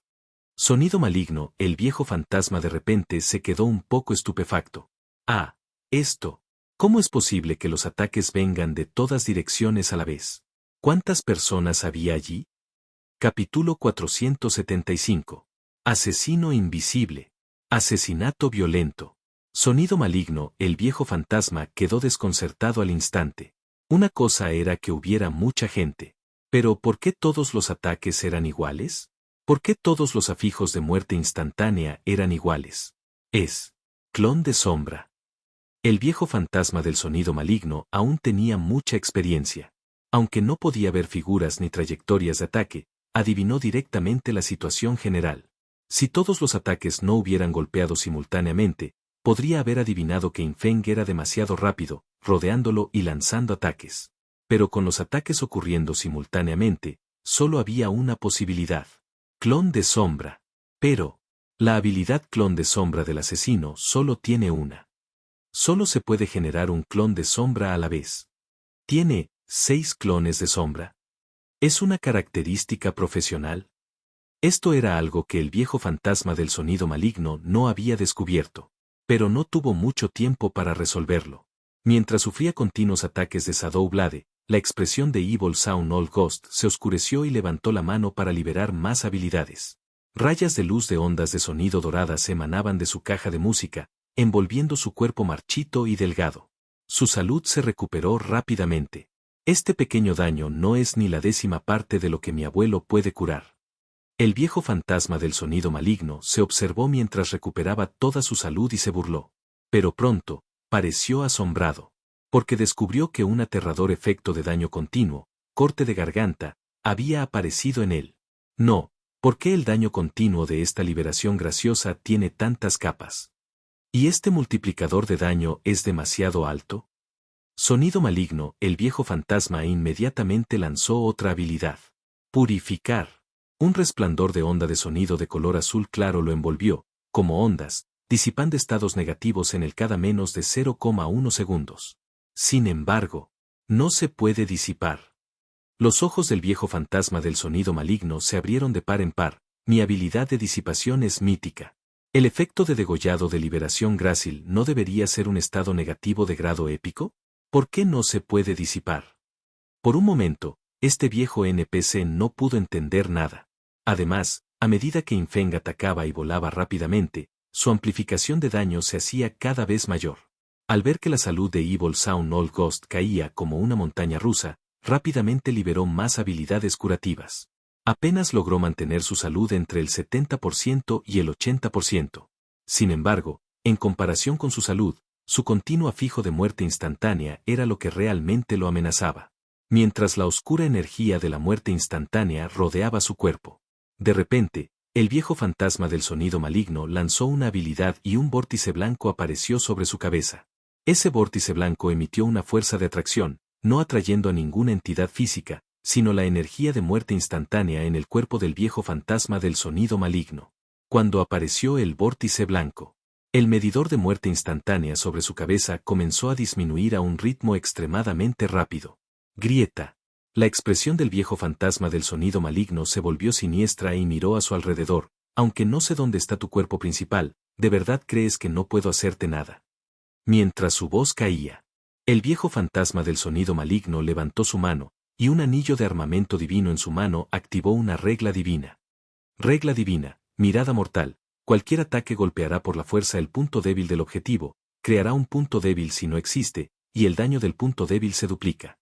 Sonido maligno, el viejo fantasma de repente se quedó un poco estupefacto. Ah, esto. ¿Cómo es posible que los ataques vengan de todas direcciones a la vez? ¿Cuántas personas había allí? Capítulo 475. Asesino invisible. Asesinato violento. Sonido maligno, el viejo fantasma quedó desconcertado al instante. Una cosa era que hubiera mucha gente. Pero ¿por qué todos los ataques eran iguales? ¿Por qué todos los afijos de muerte instantánea eran iguales? Es clon de sombra. El viejo fantasma del sonido maligno aún tenía mucha experiencia. Aunque no podía ver figuras ni trayectorias de ataque, adivinó directamente la situación general. Si todos los ataques no hubieran golpeado simultáneamente, podría haber adivinado que Yin Feng era demasiado rápido, rodeándolo y lanzando ataques. Pero con los ataques ocurriendo simultáneamente, solo había una posibilidad. Clon de sombra. Pero, la habilidad clon de sombra del asesino solo tiene una. Solo se puede generar un clon de sombra a la vez. ¿Tiene 6 clones de sombra? ¿Es una característica profesional? Esto era algo que el viejo fantasma del sonido maligno no había descubierto, pero no tuvo mucho tiempo para resolverlo. Mientras sufría continuos ataques de Shadow Blade, la expresión de Evil Sound Old Ghost se oscureció y levantó la mano para liberar más habilidades. Rayas de luz de ondas de sonido doradas emanaban de su caja de música, envolviendo su cuerpo marchito y delgado. Su salud se recuperó rápidamente. Este pequeño daño no es ni la 10ª parte de lo que mi abuelo puede curar. El viejo fantasma del sonido maligno se observó mientras recuperaba toda su salud y se burló. Pero pronto, pareció asombrado, porque descubrió que un aterrador efecto de daño continuo, corte de garganta, había aparecido en él. No, ¿por qué el daño continuo de esta liberación graciosa tiene tantas capas? ¿Y este multiplicador de daño es demasiado alto? Sonido maligno, el viejo fantasma inmediatamente lanzó otra habilidad. Purificar. Un resplandor de onda de sonido de color azul claro lo envolvió, como ondas, disipando estados negativos en el cada menos de 0,1 segundos. Sin embargo, no se puede disipar. Los ojos del viejo fantasma del sonido maligno se abrieron de par en par. Mi habilidad de disipación es mítica. ¿El efecto de degollado de liberación grácil no debería ser un estado negativo de grado épico? ¿Por qué no se puede disipar? Por un momento, este viejo NPC no pudo entender nada. Además, a medida que Infeng atacaba y volaba rápidamente, su amplificación de daño se hacía cada vez mayor. Al ver que la salud de Evil Sound Old Ghost caía como una montaña rusa, rápidamente liberó más habilidades curativas. Apenas logró mantener su salud entre el 70% y el 80%. Sin embargo, en comparación con su salud, su continuo afijo de muerte instantánea era lo que realmente lo amenazaba. Mientras la oscura energía de la muerte instantánea rodeaba su cuerpo. De repente, el viejo fantasma del sonido maligno lanzó una habilidad y un vórtice blanco apareció sobre su cabeza. Ese vórtice blanco emitió una fuerza de atracción, no atrayendo a ninguna entidad física, sino la energía de muerte instantánea en el cuerpo del viejo fantasma del sonido maligno. Cuando apareció el vórtice blanco, el medidor de muerte instantánea sobre su cabeza comenzó a disminuir a un ritmo extremadamente rápido. Grieta. La expresión del viejo fantasma del sonido maligno se volvió siniestra y miró a su alrededor. Aunque no sé dónde está tu cuerpo principal, ¿de verdad crees que no puedo hacerte nada? Mientras su voz caía, el viejo fantasma del sonido maligno levantó su mano, y un anillo de armamento divino en su mano activó una regla divina. Regla divina, mirada mortal. Cualquier ataque golpeará por la fuerza el punto débil del objetivo, creará un punto débil si no existe, y el daño del punto débil se duplica.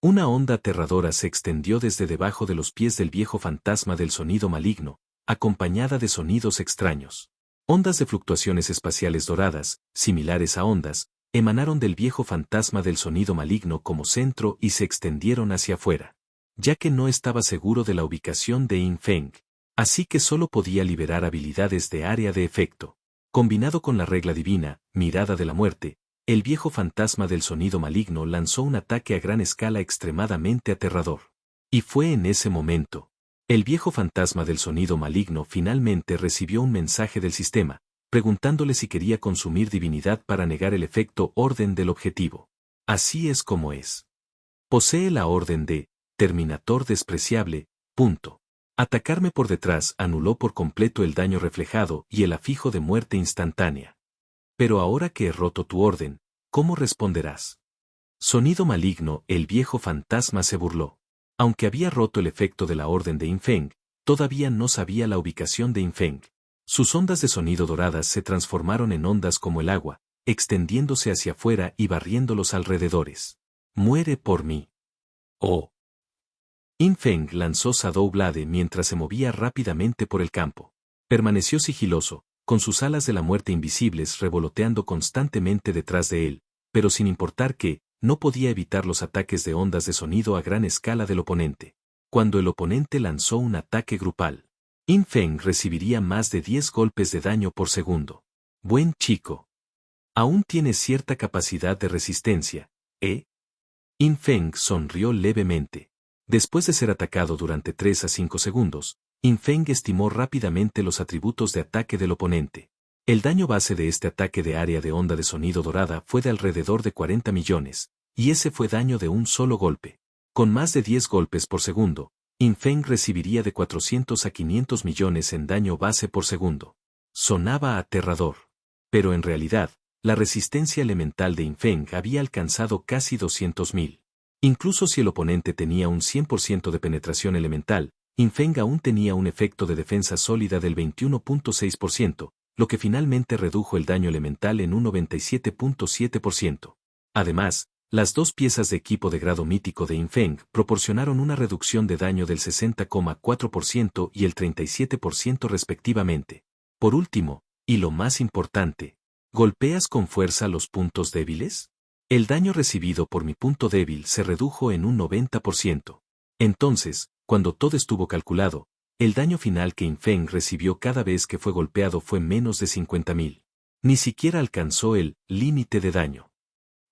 Una onda aterradora se extendió desde debajo de los pies del viejo fantasma del sonido maligno, acompañada de sonidos extraños. Ondas de fluctuaciones espaciales doradas, similares a ondas, emanaron del viejo fantasma del sonido maligno como centro y se extendieron hacia afuera. Ya que no estaba seguro de la ubicación de Infeng, así que solo podía liberar habilidades de área de efecto. Combinado con la regla divina, mirada de la muerte, el viejo fantasma del sonido maligno lanzó un ataque a gran escala extremadamente aterrador. Y fue en ese momento. El viejo fantasma del sonido maligno finalmente recibió un mensaje del sistema, preguntándole si quería consumir divinidad para negar el efecto orden del objetivo. Así es como es. Posee la orden de Terminator despreciable, punto. Atacarme por detrás anuló por completo el daño reflejado y el afijo de muerte instantánea. Pero ahora que he roto tu orden, ¿cómo responderás? Sonido maligno, el viejo fantasma se burló. Aunque había roto el efecto de la orden de Infeng, todavía no sabía la ubicación de Infeng. Sus ondas de sonido doradas se transformaron en ondas como el agua, extendiéndose hacia afuera y barriendo los alrededores. Muere por mí. Oh. Infeng lanzó Shadow Blade mientras se movía rápidamente por el campo. Permaneció sigiloso, con sus alas de la muerte invisibles revoloteando constantemente detrás de él, pero sin importar que, no podía evitar los ataques de ondas de sonido a gran escala del oponente. Cuando el oponente lanzó un ataque grupal, Infeng recibiría más de 10 golpes de daño por segundo. Buen chico. Aún tiene cierta capacidad de resistencia, ¿eh? Infeng sonrió levemente. Después de ser atacado durante 3 a 5 segundos, Infeng estimó rápidamente los atributos de ataque del oponente. El daño base de este ataque de área de onda de sonido dorada fue de alrededor de 40 millones, y ese fue daño de un solo golpe. Con más de 10 golpes por segundo, Infeng recibiría de 400 a 500 millones en daño base por segundo. Sonaba aterrador. Pero en realidad, la resistencia elemental de Infeng había alcanzado casi 200.000. Incluso si el oponente tenía un 100% de penetración elemental, Infeng aún tenía un efecto de defensa sólida del 21.6%, lo que finalmente redujo el daño elemental en un 97.7%. Además, las dos piezas de equipo de grado mítico de Infeng proporcionaron una reducción de daño del 60,4% y el 37% respectivamente. Por último, y lo más importante, ¿golpeas con fuerza los puntos débiles? El daño recibido por mi punto débil se redujo en un 90%. Entonces, cuando todo estuvo calculado, el daño final que Infeng recibió cada vez que fue golpeado fue menos de 50.000. Ni siquiera alcanzó el límite de daño.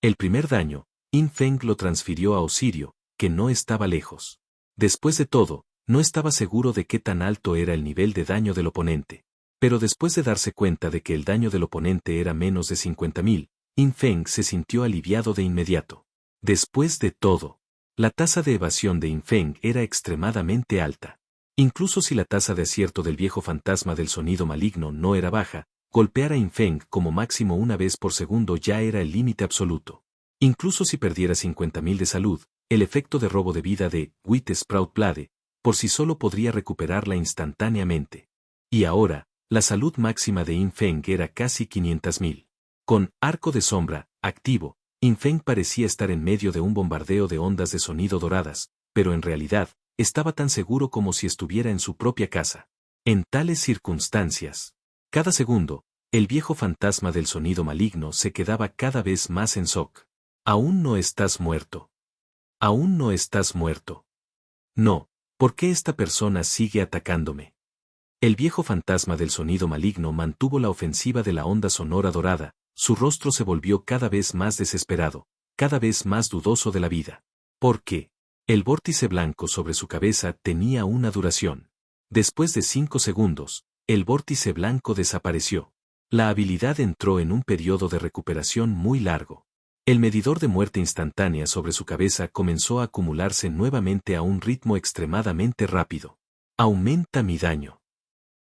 El primer daño, In Feng lo transfirió a Osirio, que no estaba lejos. Después de todo, no estaba seguro de qué tan alto era el nivel de daño del oponente. Pero después de darse cuenta de que el daño del oponente era menos de 50.000, In Feng se sintió aliviado de inmediato. Después de todo, la tasa de evasión de In Feng era extremadamente alta. Incluso si la tasa de acierto del viejo fantasma del sonido maligno no era baja, golpear a In Feng como máximo una vez por segundo ya era el límite absoluto. Incluso si perdiera 50.000 de salud, el efecto de robo de vida de Wit Sprout Blade, por sí solo podría recuperarla instantáneamente. Y ahora, la salud máxima de In Feng era casi 500.000. Con arco de sombra, activo, In Feng parecía estar en medio de un bombardeo de ondas de sonido doradas, pero en realidad, estaba tan seguro como si estuviera en su propia casa. En tales circunstancias, cada segundo, el viejo fantasma del sonido maligno se quedaba cada vez más en shock. Aún no estás muerto. Aún no estás muerto. No, ¿por qué esta persona sigue atacándome? El viejo fantasma del sonido maligno mantuvo la ofensiva de la onda sonora dorada, su rostro se volvió cada vez más desesperado, cada vez más dudoso de la vida. ¿Por qué? El vórtice blanco sobre su cabeza tenía una duración. Después de 5 segundos, el vórtice blanco desapareció. La habilidad entró en un periodo de recuperación muy largo. El medidor de muerte instantánea sobre su cabeza comenzó a acumularse nuevamente a un ritmo extremadamente rápido. Aumenta mi daño.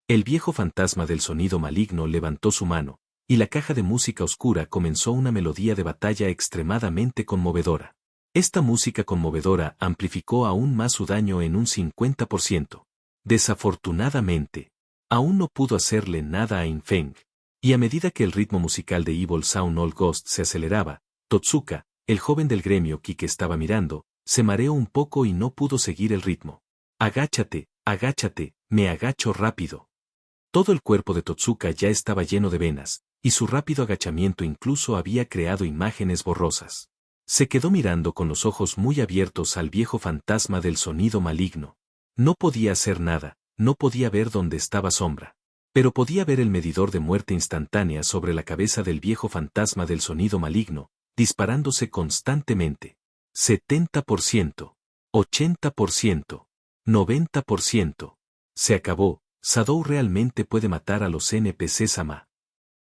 El viejo fantasma del sonido maligno levantó su mano, y la caja de música oscura comenzó una melodía de batalla extremadamente conmovedora. Esta música conmovedora amplificó aún más su daño en un 50%. Desafortunadamente, aún no pudo hacerle nada a In Feng, y a medida que el ritmo musical de Evil Sound Old Ghost se aceleraba, Totsuka, el joven del gremio Ki que estaba mirando, se mareó un poco y no pudo seguir el ritmo. Agáchate, agáchate, me agacho rápido. Todo el cuerpo de Totsuka ya estaba lleno de venas, y su rápido agachamiento incluso había creado imágenes borrosas. Se quedó mirando con los ojos muy abiertos al viejo fantasma del sonido maligno. No podía hacer nada, no podía ver dónde estaba Sombra. Pero podía ver el medidor de muerte instantánea sobre la cabeza del viejo fantasma del sonido maligno, disparándose constantemente. 70%, 80%, 90%. Se acabó. Sadou realmente puede matar a los NPCs ama.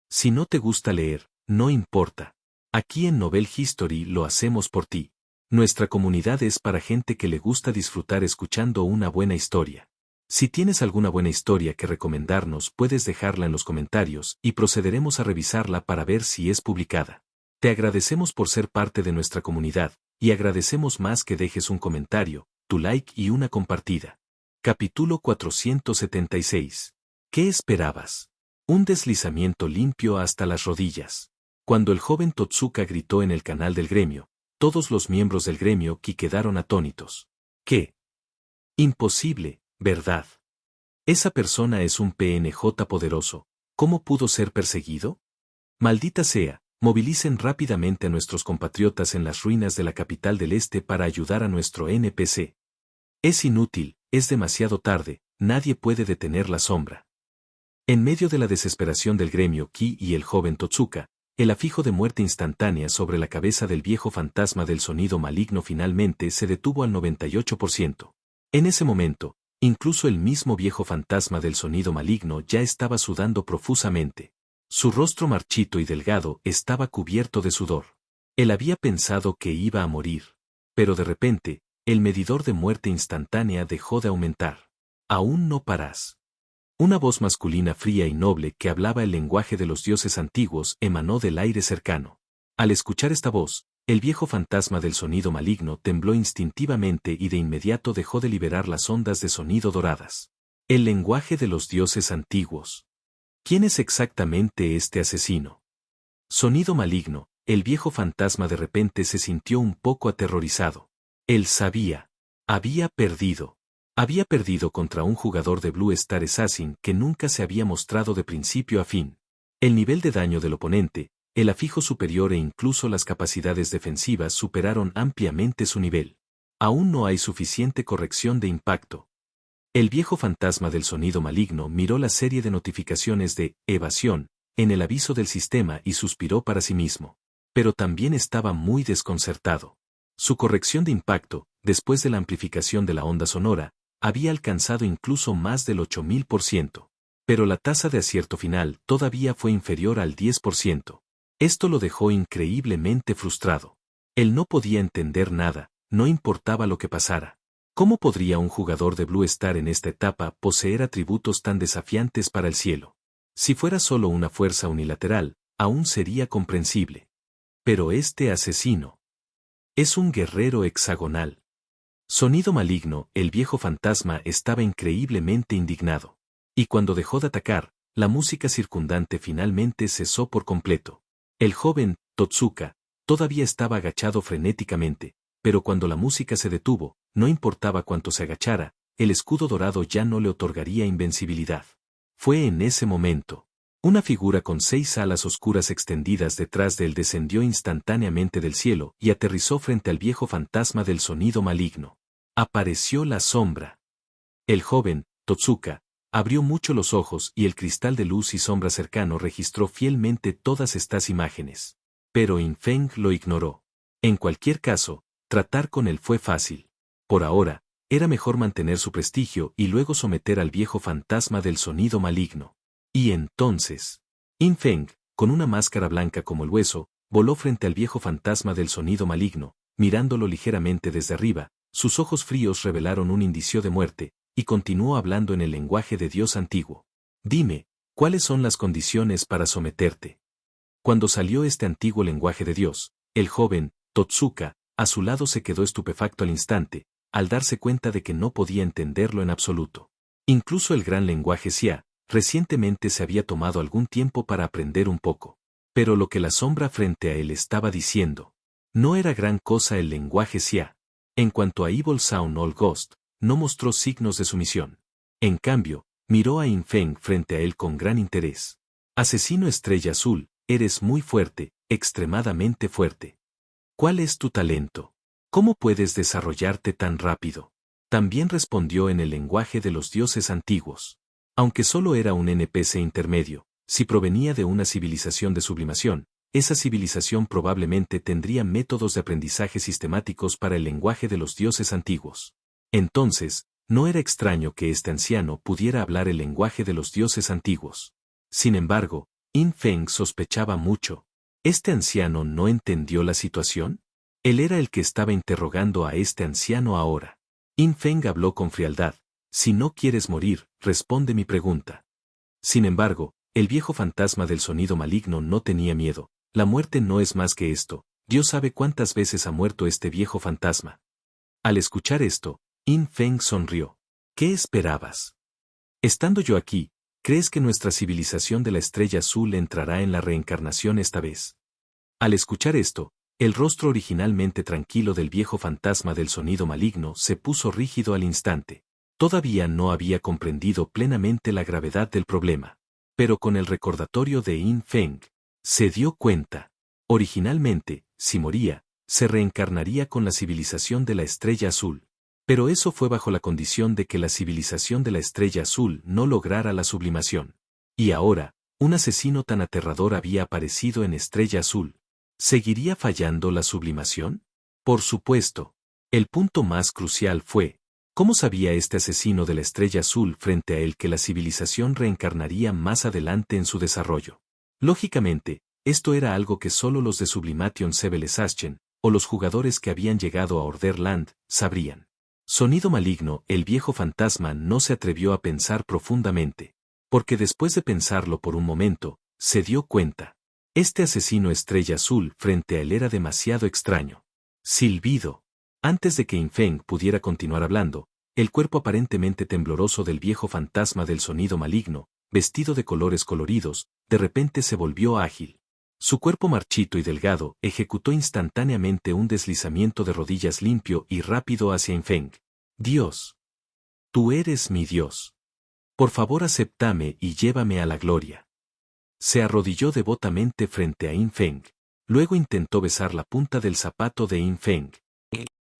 Si no te gusta leer, no importa. Aquí en Novel History lo hacemos por ti. Nuestra comunidad es para gente que le gusta disfrutar escuchando una buena historia. Si tienes alguna buena historia que recomendarnos, puedes dejarla en los comentarios y procederemos a revisarla para ver si es publicada. Te agradecemos por ser parte de nuestra comunidad, y agradecemos más que dejes un comentario, tu like y una compartida. Capítulo 476. ¿Qué esperabas? Un deslizamiento limpio hasta las rodillas. Cuando el joven Totsuka gritó en el canal del gremio, todos los miembros del gremio Ki quedaron atónitos. ¿Qué? Imposible, ¿verdad? Esa persona es un PNJ poderoso. ¿Cómo pudo ser perseguido? Maldita sea, movilicen rápidamente a nuestros compatriotas en las ruinas de la capital del este para ayudar a nuestro NPC. Es inútil. Es demasiado tarde, nadie puede detener la sombra. En medio de la desesperación del gremio Ki y el joven Totsuka, el afijo de muerte instantánea sobre la cabeza del viejo fantasma del sonido maligno finalmente se detuvo al 98%. En ese momento, incluso el mismo viejo fantasma del sonido maligno ya estaba sudando profusamente. Su rostro marchito y delgado estaba cubierto de sudor. Él había pensado que iba a morir. Pero de repente, el medidor de muerte instantánea dejó de aumentar. Aún no paras. Una voz masculina fría y noble que hablaba el lenguaje de los dioses antiguos emanó del aire cercano. Al escuchar esta voz, el viejo fantasma del sonido maligno tembló instintivamente y de inmediato dejó de liberar las ondas de sonido doradas. El lenguaje de los dioses antiguos. ¿Quién es exactamente este asesino? Sonido maligno, el viejo fantasma de repente se sintió un poco aterrorizado. Él sabía. Había perdido. Había perdido contra un jugador de Blue Star Assassin que nunca se había mostrado de principio a fin. El nivel de daño del oponente, el afijo superior e incluso las capacidades defensivas superaron ampliamente su nivel. Aún no hay suficiente corrección de impacto. El viejo fantasma del sonido maligno miró la serie de notificaciones de evasión en el aviso del sistema y suspiró para sí mismo. Pero también estaba muy desconcertado. Su corrección de impacto, después de la amplificación de la onda sonora, había alcanzado incluso más del 8000%. Pero la tasa de acierto final todavía fue inferior al 10%. Esto lo dejó increíblemente frustrado. Él no podía entender nada, no importaba lo que pasara. ¿Cómo podría un jugador de Blue Star en esta etapa poseer atributos tan desafiantes para el cielo? Si fuera solo una fuerza unilateral, aún sería comprensible. Pero este asesino es un guerrero hexagonal. Sonido maligno, el viejo fantasma estaba increíblemente indignado. Y cuando dejó de atacar, la música circundante finalmente cesó por completo. El joven, Totsuka, todavía estaba agachado frenéticamente, pero cuando la música se detuvo, no importaba cuánto se agachara, el escudo dorado ya no le otorgaría invencibilidad. Fue en ese momento. Una figura con 6 alas oscuras extendidas detrás de él descendió instantáneamente del cielo y aterrizó frente al viejo fantasma del sonido maligno. Apareció la sombra. El joven, Totsuka, abrió mucho los ojos y el cristal de luz y sombra cercano registró fielmente todas estas imágenes. Pero Infeng lo ignoró. En cualquier caso, tratar con él fue fácil. Por ahora, era mejor mantener su prestigio y luego someter al viejo fantasma del sonido maligno. Y entonces, Infeng, con una máscara blanca como el hueso, voló frente al viejo fantasma del sonido maligno, mirándolo ligeramente desde arriba, sus ojos fríos revelaron un indicio de muerte, y continuó hablando en el lenguaje de Dios antiguo. Dime, ¿cuáles son las condiciones para someterte? Cuando salió este antiguo lenguaje de Dios, el joven, Totsuka, a su lado se quedó estupefacto al instante, al darse cuenta de que no podía entenderlo en absoluto. Incluso el gran lenguaje Xia, recientemente se había tomado algún tiempo para aprender un poco. Pero lo que la sombra frente a él estaba diciendo, no era gran cosa el lenguaje Xia. En cuanto a Evil Sound All Ghost, no mostró signos de sumisión. En cambio, miró a Infeng frente a él con gran interés. Asesino Estrella Azul, eres muy fuerte, extremadamente fuerte. ¿Cuál es tu talento? ¿Cómo puedes desarrollarte tan rápido? También respondió en el lenguaje de los dioses antiguos. Aunque solo era un NPC intermedio, si provenía de una civilización de sublimación, esa civilización probablemente tendría métodos de aprendizaje sistemáticos para el lenguaje de los dioses antiguos. Entonces, no era extraño que este anciano pudiera hablar el lenguaje de los dioses antiguos. Sin embargo, Infeng sospechaba mucho. ¿Este anciano no entendió la situación? Él era el que estaba interrogando a este anciano ahora. Infeng habló con frialdad. Si no quieres morir, responde mi pregunta. Sin embargo, el viejo fantasma del sonido maligno no tenía miedo. La muerte no es más que esto. Dios sabe cuántas veces ha muerto este viejo fantasma. Al escuchar esto, Infeng sonrió. ¿Qué esperabas? Estando yo aquí, ¿crees que nuestra civilización de la Estrella Azul entrará en la reencarnación esta vez? Al escuchar esto, el rostro originalmente tranquilo del viejo fantasma del sonido maligno se puso rígido al instante. Todavía no había comprendido plenamente la gravedad del problema. Pero con el recordatorio de Infeng, se dio cuenta. Originalmente, si moría, se reencarnaría con la civilización de la Estrella Azul. Pero eso fue bajo la condición de que la civilización de la Estrella Azul no lograra la sublimación. Y ahora, un asesino tan aterrador había aparecido en Estrella Azul. ¿Seguiría fallando la sublimación? Por supuesto. El punto más crucial fue, ¿cómo sabía este asesino de la Estrella Azul frente a él que la civilización reencarnaría más adelante en su desarrollo? Lógicamente, esto era algo que solo los de Sublimation Sebelesaschen, o los jugadores que habían llegado a Order Land, sabrían. Sonido maligno, el viejo fantasma no se atrevió a pensar profundamente, porque después de pensarlo por un momento, se dio cuenta. Este asesino Estrella Azul frente a él era demasiado extraño. Silbido. Antes de que Infeng pudiera continuar hablando, el cuerpo aparentemente tembloroso del viejo fantasma del sonido maligno, vestido de colores coloridos, de repente se volvió ágil. Su cuerpo marchito y delgado ejecutó instantáneamente un deslizamiento de rodillas limpio y rápido hacia Infeng. Dios. Tú eres mi Dios. Por favor acéptame y llévame a la gloria. Se arrodilló devotamente frente a Infeng. Luego intentó besar la punta del zapato de Infeng.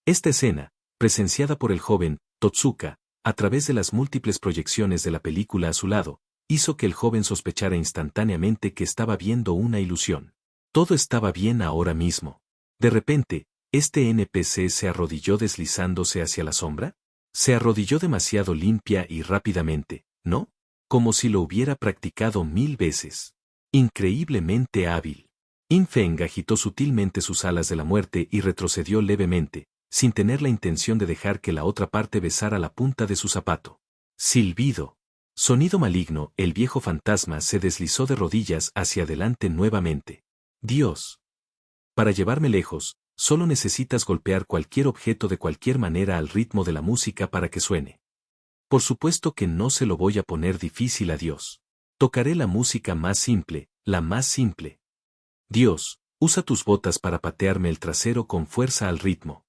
Esta escena, presenciada por el joven, Totsuka, a través de las múltiples proyecciones de la película a su lado, hizo que el joven sospechara instantáneamente que estaba viendo una ilusión. Todo estaba bien ahora mismo. De repente, ¿este NPC se arrodilló deslizándose hacia la sombra? Se arrodilló demasiado limpia y rápidamente, ¿no? Como si lo hubiera practicado 1000 veces. Increíblemente hábil. In Feng agitó sutilmente sus alas de la muerte y retrocedió levemente, sin tener la intención de dejar que la otra parte besara la punta de su zapato. Silbido. Sonido maligno, el viejo fantasma se deslizó de rodillas hacia adelante nuevamente. Dios. Para llevarme lejos, solo necesitas golpear cualquier objeto de cualquier manera al ritmo de la música para que suene. Por supuesto que no se lo voy a poner difícil a Dios. Tocaré la música más simple, la más simple. Dios, usa tus botas para patearme el trasero con fuerza al ritmo.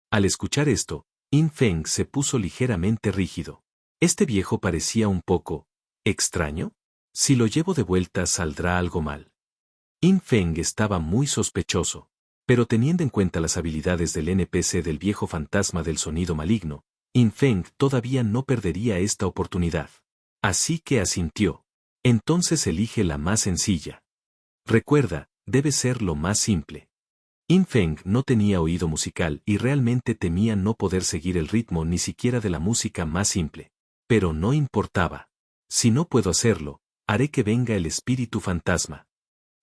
Al escuchar esto, In Feng se puso ligeramente rígido. Este viejo parecía un poco extraño. Si lo llevo de vuelta saldrá algo mal. In Feng estaba muy sospechoso, pero teniendo en cuenta las habilidades del NPC del viejo fantasma del sonido maligno, In Feng todavía no perdería esta oportunidad. Así que asintió. Entonces elige la más sencilla. Recuerda, debe ser lo más simple. In Feng no tenía oído musical y realmente temía no poder seguir el ritmo ni siquiera de la música más simple. Pero no importaba. Si no puedo hacerlo, haré que venga el espíritu fantasma.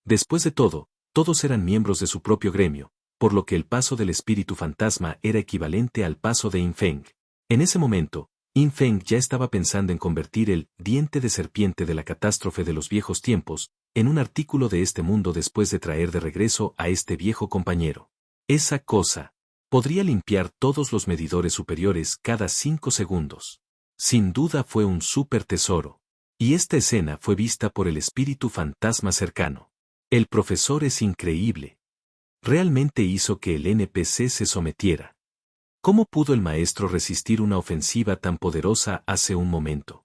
Después de todo, todos eran miembros de su propio gremio, por lo que el paso del espíritu fantasma era equivalente al paso de In Feng. En ese momento, In Feng ya estaba pensando en convertir el diente de serpiente de la catástrofe de los viejos tiempos en un artículo de este mundo después de traer de regreso a este viejo compañero. Esa cosa podría limpiar todos los medidores superiores cada 5 segundos. Sin duda fue un súper tesoro. Y esta escena fue vista por el espíritu fantasma cercano. El profesor es increíble. Realmente hizo que el NPC se sometiera. ¿Cómo pudo el maestro resistir una ofensiva tan poderosa hace un momento?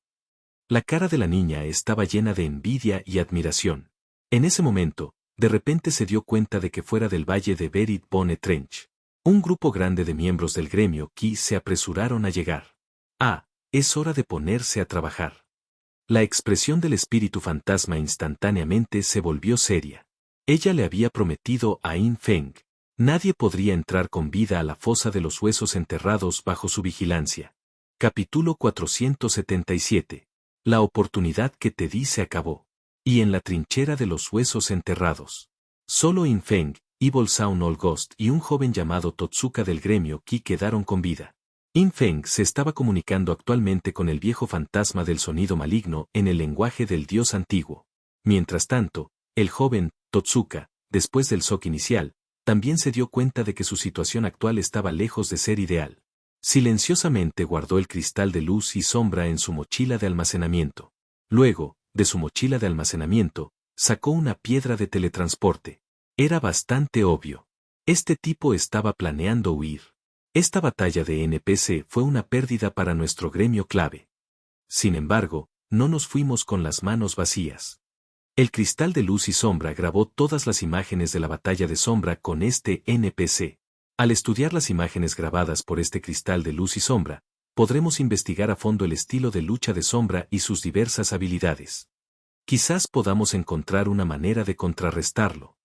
La cara de la niña estaba llena de envidia y admiración. En ese momento, de repente se dio cuenta de que fuera del valle de Berit Bone Trench, un grupo grande de miembros del gremio Ki se apresuraron a llegar. Ah, es hora de ponerse a trabajar. La expresión del espíritu fantasma instantáneamente se volvió seria. Ella le había prometido a In Feng. Nadie podría entrar con vida a la fosa de los huesos enterrados bajo su vigilancia. Capítulo 477. La oportunidad que te di se acabó. Y en la trinchera de los huesos enterrados. Solo In Feng, Evil Sound Old Ghost y un joven llamado Totsuka del gremio Ki quedaron con vida. In Feng se estaba comunicando actualmente con el viejo fantasma del sonido maligno en el lenguaje del dios antiguo. Mientras tanto, el joven, Totsuka, después del shock inicial, también se dio cuenta de que su situación actual estaba lejos de ser ideal. Silenciosamente guardó el cristal de luz y sombra en su mochila de almacenamiento. Luego, de su mochila de almacenamiento, sacó una piedra de teletransporte. Era bastante obvio. Este tipo estaba planeando huir. Esta batalla de NPC fue una pérdida para nuestro gremio clave. Sin embargo, no nos fuimos con las manos vacías. El cristal de luz y sombra grabó todas las imágenes de la batalla de sombra con este NPC. Al estudiar las imágenes grabadas por este cristal de luz y sombra, podremos investigar a fondo el estilo de lucha de sombra y sus diversas habilidades. Quizás podamos encontrar una manera de contrarrestarlo.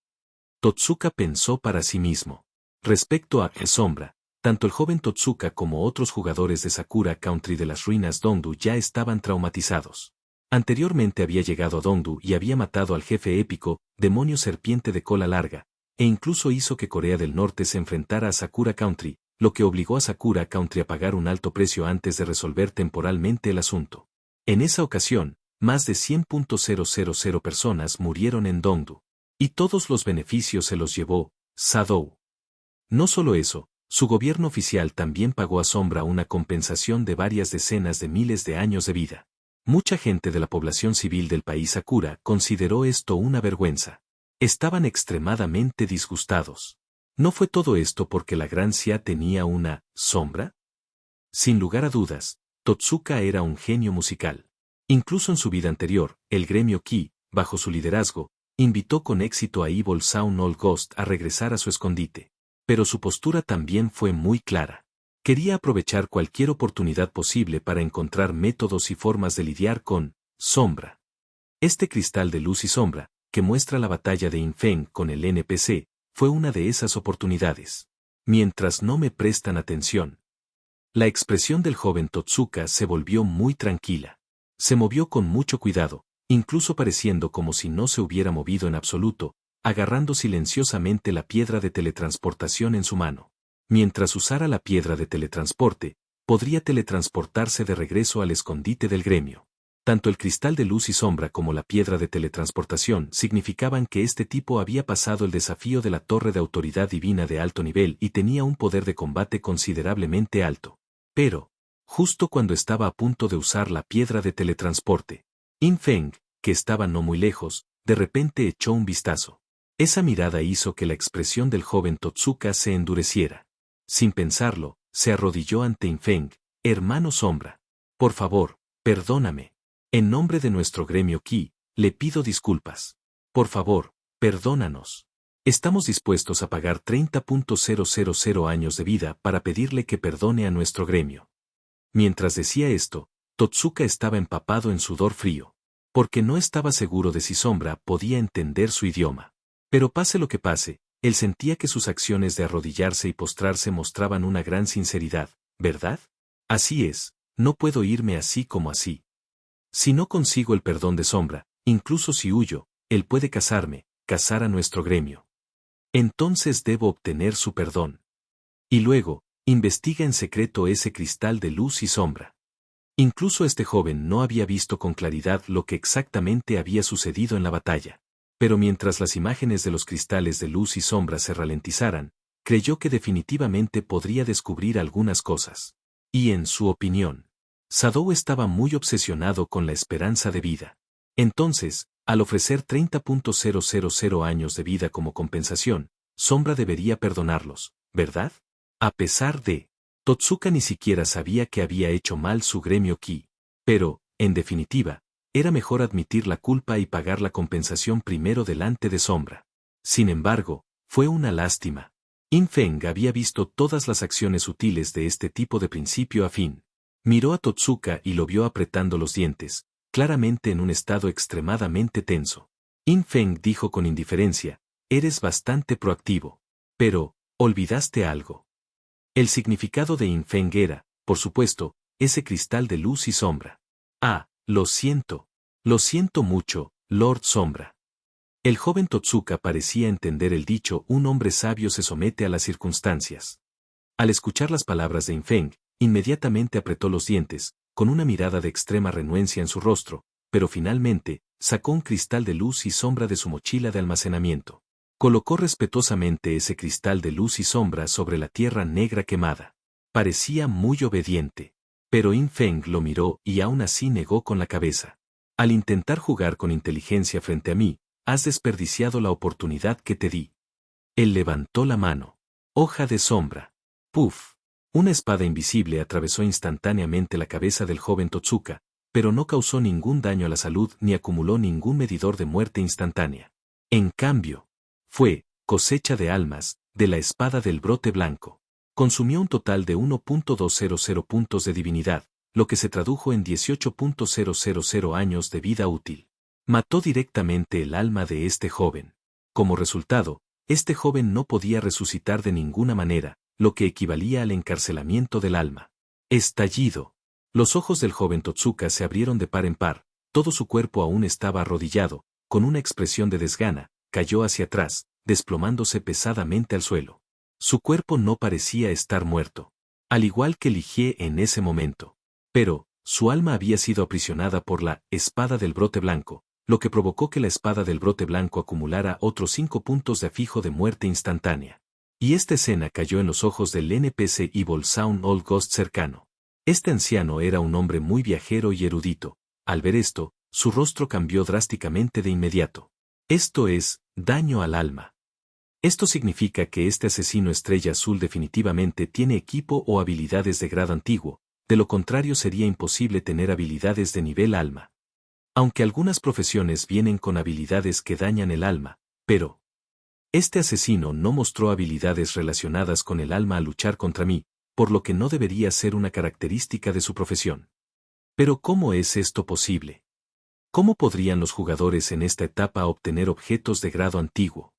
Totsuka pensó para sí mismo. Respecto a sombra, tanto el joven Totsuka como otros jugadores de Sakura Country de las ruinas Dongdu ya estaban traumatizados. Anteriormente había llegado a Dongdu y había matado al jefe épico, demonio serpiente de cola larga, e incluso hizo que Corea del Norte se enfrentara a Sakura Country, lo que obligó a Sakura Country a pagar un alto precio antes de resolver temporalmente el asunto. En esa ocasión, más de 100.000 personas murieron en Dongdu. Y todos los beneficios se los llevó Sadou. No solo eso, su gobierno oficial también pagó a Sombra una compensación de varias decenas de miles de años de vida. Mucha gente de la población civil del país Sakura consideró esto una vergüenza. Estaban extremadamente disgustados. ¿No fue todo esto porque la Gran Xia tenía una sombra? Sin lugar a dudas, Totsuka era un genio musical. Incluso en su vida anterior, el gremio Ki, bajo su liderazgo, invitó con éxito a Evil Sound Old Ghost a regresar a su escondite. Pero su postura también fue muy clara. Quería aprovechar cualquier oportunidad posible para encontrar métodos y formas de lidiar con Sombra. Este cristal de luz y sombra, que muestra la batalla de Yin Feng con el NPC, fue una de esas oportunidades. Mientras no me prestan atención. La expresión del joven Totsuka se volvió muy tranquila. Se movió con mucho cuidado, incluso pareciendo como si no se hubiera movido en absoluto, agarrando silenciosamente la piedra de teletransportación en su mano. Mientras usara la piedra de teletransporte, podría teletransportarse de regreso al escondite del gremio. Tanto el cristal de luz y sombra como la piedra de teletransportación significaban que este tipo había pasado el desafío de la torre de autoridad divina de alto nivel y tenía un poder de combate considerablemente alto. Pero, justo cuando estaba a punto de usar la piedra de teletransporte, Yin Feng, que estaba no muy lejos, de repente echó un vistazo. Esa mirada hizo que la expresión del joven Totsuka se endureciera. Sin pensarlo, se arrodilló ante Yin Feng, hermano sombra. Por favor, perdóname. En nombre de nuestro gremio Qi, le pido disculpas. Por favor, perdónanos. Estamos dispuestos a pagar 30.000 años de vida para pedirle que perdone a nuestro gremio. Mientras decía esto, Totsuka estaba empapado en sudor frío, porque no estaba seguro de si Sombra podía entender su idioma. Pero pase lo que pase, él sentía que sus acciones de arrodillarse y postrarse mostraban una gran sinceridad, ¿verdad? Así es, no puedo irme así como así. Si no consigo el perdón de Sombra, incluso si huyo, él puede casar a nuestro gremio. Entonces debo obtener su perdón. Y luego, investiga en secreto ese cristal de luz y sombra. Incluso este joven no había visto con claridad lo que exactamente había sucedido en la batalla. Pero mientras las imágenes de los cristales de luz y sombra se ralentizaran, creyó que definitivamente podría descubrir algunas cosas. Y en su opinión, Sadou estaba muy obsesionado con la esperanza de vida. Entonces, al ofrecer 30.000 años de vida como compensación, Sombra debería perdonarlos, ¿verdad? A pesar de, Totsuka ni siquiera sabía que había hecho mal su gremio Qi. Pero, en definitiva, era mejor admitir la culpa y pagar la compensación primero delante de Sombra. Sin embargo, fue una lástima. Yin Feng había visto todas las acciones sutiles de este tipo de principio a fin. Miró a Totsuka y lo vio apretando los dientes, claramente en un estado extremadamente tenso. Yin Feng dijo con indiferencia, eres bastante proactivo. Pero, olvidaste algo. El significado de Yin Feng era, por supuesto, ese cristal de luz y sombra. Ah, lo siento mucho, Lord Sombra. El joven Totsuka parecía entender el dicho un hombre sabio se somete a las circunstancias. Al escuchar las palabras de Yin Feng, inmediatamente apretó los dientes, con una mirada de extrema renuencia en su rostro, pero finalmente, sacó un cristal de luz y sombra de su mochila de almacenamiento. Colocó respetuosamente ese cristal de luz y sombra sobre la tierra negra quemada. Parecía muy obediente. Pero Yin Feng lo miró y aún así negó con la cabeza. Al intentar jugar con inteligencia frente a mí, has desperdiciado la oportunidad que te di. Él levantó la mano. Hoja de sombra. Puf. Una espada invisible atravesó instantáneamente la cabeza del joven Totsuka, pero no causó ningún daño a la salud ni acumuló ningún medidor de muerte instantánea. En cambio, fue cosecha de almas, de la espada del brote blanco. Consumió un total de 1.200 puntos de divinidad, lo que se tradujo en 18.000 años de vida útil. Mató directamente el alma de este joven. Como resultado, este joven no podía resucitar de ninguna manera, lo que equivalía al encarcelamiento del alma. Estallido. Los ojos del joven Totsuka se abrieron de par en par, todo su cuerpo aún estaba arrodillado, con una expresión de desgana, cayó hacia atrás, desplomándose pesadamente al suelo. Su cuerpo no parecía estar muerto. Al igual que Ligie en ese momento. Pero, su alma había sido aprisionada por la espada del brote blanco, lo que provocó que la espada del brote blanco acumulara otros 5 puntos de afijo de muerte instantánea. Y esta escena cayó en los ojos del NPC Evil Sound Old Ghost cercano. Este anciano era un hombre muy viajero y erudito. Al ver esto, su rostro cambió drásticamente de inmediato. Esto es, daño al alma. Esto significa que este asesino estrella azul definitivamente tiene equipo o habilidades de grado antiguo, de lo contrario sería imposible tener habilidades de nivel alma. Aunque algunas profesiones vienen con habilidades que dañan el alma, pero este asesino no mostró habilidades relacionadas con el alma al luchar contra mí, por lo que no debería ser una característica de su profesión. Pero ¿cómo es esto posible? ¿Cómo podrían los jugadores en esta etapa obtener objetos de grado antiguo?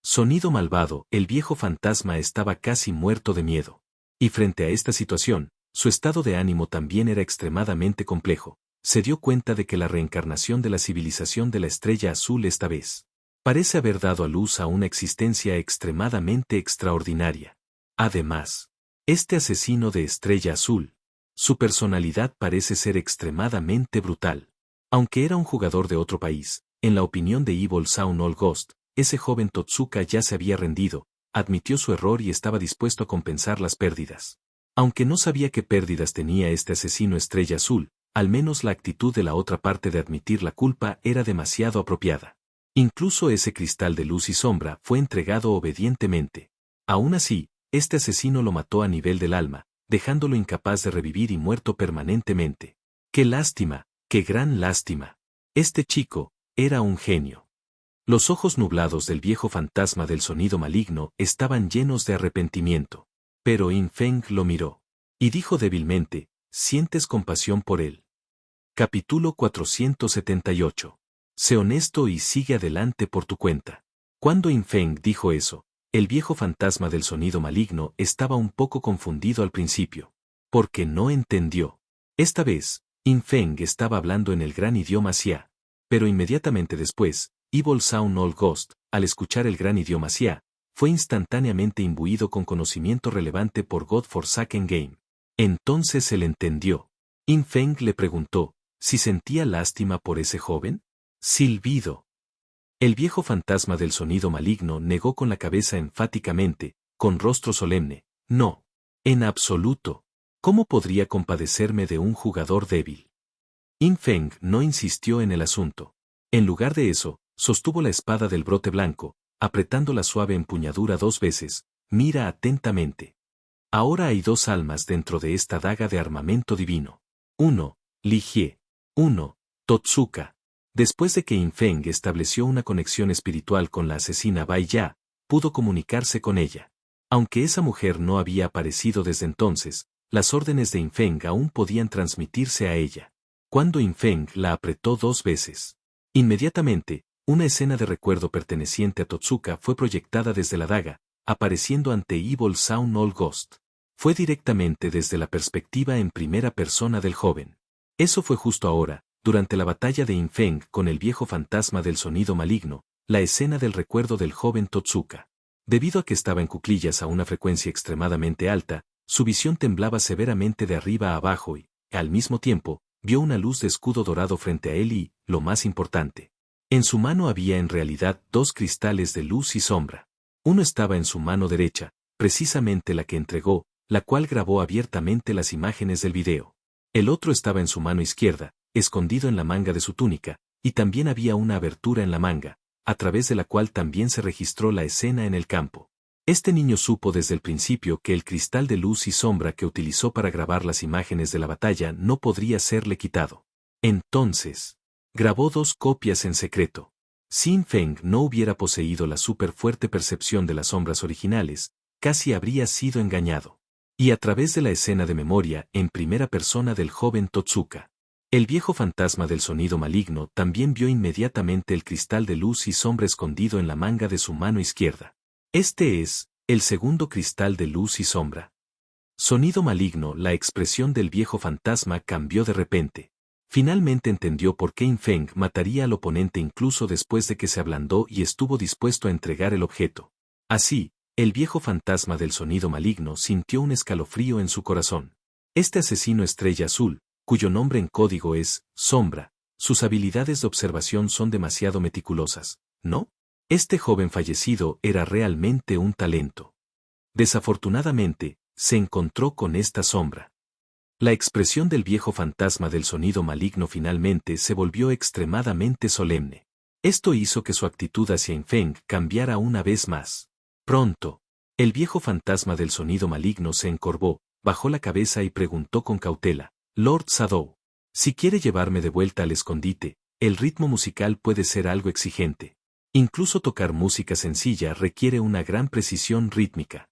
Sonido malvado, el viejo fantasma estaba casi muerto de miedo. Y frente a esta situación, su estado de ánimo también era extremadamente complejo. Se dio cuenta de que la reencarnación de la civilización de la Estrella Azul esta vez parece haber dado a luz a una existencia extremadamente extraordinaria. Además, este asesino de Estrella Azul, su personalidad parece ser extremadamente brutal. Aunque era un jugador de otro país, en la opinión de Evil Sound All Ghost, ese joven Totsuka ya se había rendido, admitió su error y estaba dispuesto a compensar las pérdidas. Aunque no sabía qué pérdidas tenía este asesino Estrella Azul, al menos la actitud de la otra parte de admitir la culpa era demasiado apropiada. Incluso ese cristal de luz y sombra fue entregado obedientemente. Aún así, este asesino lo mató a nivel del alma, dejándolo incapaz de revivir y muerto permanentemente. ¡Qué lástima! ¡Qué gran lástima! Este chico era un genio. Los ojos nublados del viejo fantasma del sonido maligno estaban llenos de arrepentimiento. Pero Yin Feng lo miró. Y dijo débilmente, ¿sientes compasión por él? Capítulo 478. Sé honesto y sigue adelante por tu cuenta. Cuando Yin Feng dijo eso, el viejo fantasma del sonido maligno estaba un poco confundido al principio. Porque no entendió. Esta vez, Yin Feng estaba hablando en el gran idioma Xia. Pero inmediatamente después, Evil Sound All Ghost, al escuchar el gran idioma Xia, fue instantáneamente imbuido con conocimiento relevante por God Forsaken Game. Entonces él entendió. Yin Feng le preguntó, ¿si sentía lástima por ese joven? Silbido. El viejo fantasma del sonido maligno negó con la cabeza enfáticamente, con rostro solemne, no. En absoluto. ¿Cómo podría compadecerme de un jugador débil? Yin Feng no insistió en el asunto. En lugar de eso, sostuvo la espada del brote blanco, apretando la suave empuñadura 2 veces, mira atentamente. Ahora hay 2 almas dentro de esta daga de armamento divino. 1. Li Jie. 1. Totsuka. Después de que Yin Feng estableció una conexión espiritual con la asesina Bai Ya, pudo comunicarse con ella. Aunque esa mujer no había aparecido desde entonces, las órdenes de Yin Feng aún podían transmitirse a ella. Cuando Yin Feng la apretó 2 veces, inmediatamente, una escena de recuerdo perteneciente a Totsuka fue proyectada desde la daga, apareciendo ante Evil Sound All Ghost. Fue directamente desde la perspectiva en primera persona del joven. Eso fue justo ahora, durante la batalla de Yin Feng con el viejo fantasma del sonido maligno, la escena del recuerdo del joven Totsuka. Debido a que estaba en cuclillas a una frecuencia extremadamente alta, su visión temblaba severamente de arriba a abajo y, al mismo tiempo, vio una luz de escudo dorado frente a él y, lo más importante, en su mano había en realidad 2 cristales de luz y sombra. Uno estaba en su mano derecha, precisamente la que entregó, la cual grabó abiertamente las imágenes del video. El otro estaba en su mano izquierda, escondido en la manga de su túnica, y también había una abertura en la manga, a través de la cual también se registró la escena en el campo. Este niño supo desde el principio que el cristal de luz y sombra que utilizó para grabar las imágenes de la batalla no podría serle quitado. Entonces, grabó 2 copias en secreto. Si Yin Feng no hubiera poseído la súper fuerte percepción de las sombras originales, casi habría sido engañado. Y a través de la escena de memoria en primera persona del joven Totsuka, el viejo fantasma del sonido maligno también vio inmediatamente el cristal de luz y sombra escondido en la manga de su mano izquierda. Este es, el segundo cristal de luz y sombra. Sonido maligno, la expresión del viejo fantasma cambió de repente. Finalmente entendió por qué Yin Feng mataría al oponente incluso después de que se ablandó y estuvo dispuesto a entregar el objeto. Así, el viejo fantasma del sonido maligno sintió un escalofrío en su corazón. Este asesino Estrella Azul, cuyo nombre en código es Sombra, sus habilidades de observación son demasiado meticulosas, ¿no? Este joven fallecido era realmente un talento. Desafortunadamente, se encontró con esta sombra. La expresión del viejo fantasma del sonido maligno finalmente se volvió extremadamente solemne. Esto hizo que su actitud hacia Yin Feng cambiara una vez más. Pronto, el viejo fantasma del sonido maligno se encorvó, bajó la cabeza y preguntó con cautela, Lord Shadow, si quiere llevarme de vuelta al escondite, el ritmo musical puede ser algo exigente. Incluso tocar música sencilla requiere una gran precisión rítmica.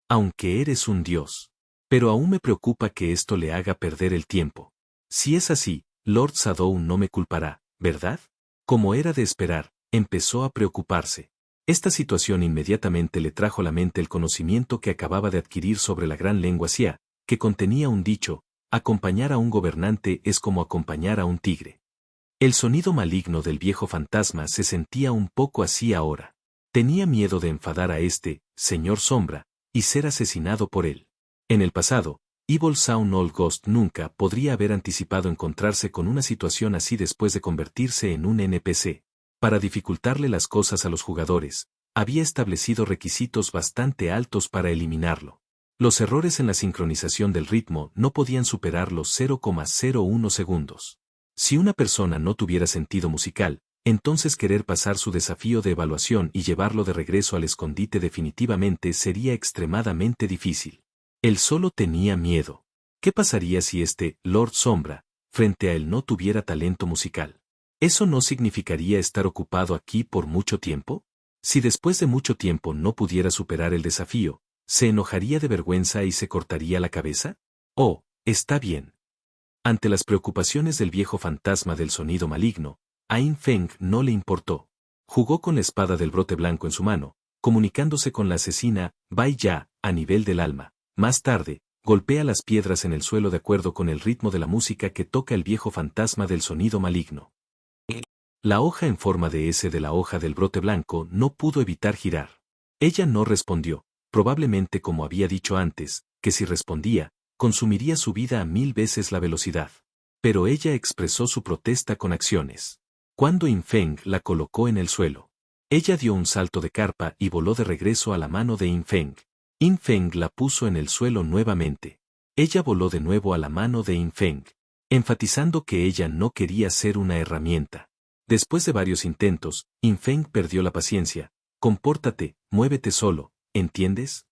Aunque eres un dios. Pero aún me preocupa que esto le haga perder el tiempo. Si es así, Lord Shadow no me culpará, ¿verdad? Como era de esperar, empezó a preocuparse. Esta situación inmediatamente le trajo a la mente el conocimiento que acababa de adquirir sobre la gran lengua Xia, que contenía un dicho: acompañar a un gobernante es como acompañar a un tigre. El sonido maligno del viejo fantasma se sentía un poco así ahora. Tenía miedo de enfadar a este señor sombra y ser asesinado por él. En el pasado, Evil Sound Old Ghost nunca podría haber anticipado encontrarse con una situación así después de convertirse en un NPC. Para dificultarle las cosas a los jugadores, había establecido requisitos bastante altos para eliminarlo. Los errores en la sincronización del ritmo no podían superar los 0,01 segundos. Si una persona no tuviera sentido musical, entonces querer pasar su desafío de evaluación y llevarlo de regreso al escondite definitivamente sería extremadamente difícil. Él solo tenía miedo. ¿Qué pasaría si este Lord Sombra, frente a él, no tuviera talento musical? ¿Eso no significaría estar ocupado aquí por mucho tiempo? Si después de mucho tiempo no pudiera superar el desafío, ¿se enojaría de vergüenza y se cortaría la cabeza? Oh, está bien. Ante las preocupaciones del viejo fantasma del sonido maligno, a Yin Feng no le importó. Jugó con la espada del brote blanco en su mano, comunicándose con la asesina Bai Ya a nivel del alma. Más tarde, golpea las piedras en el suelo de acuerdo con el ritmo de la música que toca el viejo fantasma del sonido maligno. La hoja en forma de S de la hoja del brote blanco no pudo evitar girar. Ella no respondió, probablemente como había dicho antes, que si respondía, consumiría su vida a 1000 veces la velocidad. Pero ella expresó su protesta con acciones. Cuando Yin Feng la colocó en el suelo, ella dio un salto de carpa y voló de regreso a la mano de Yin Feng. Yin Feng la puso en el suelo nuevamente. Ella voló de nuevo a la mano de Yin Feng, enfatizando que ella no quería ser una herramienta. Después de varios intentos, Yin Feng perdió la paciencia. Compórtate, muévete solo, ¿entiendes?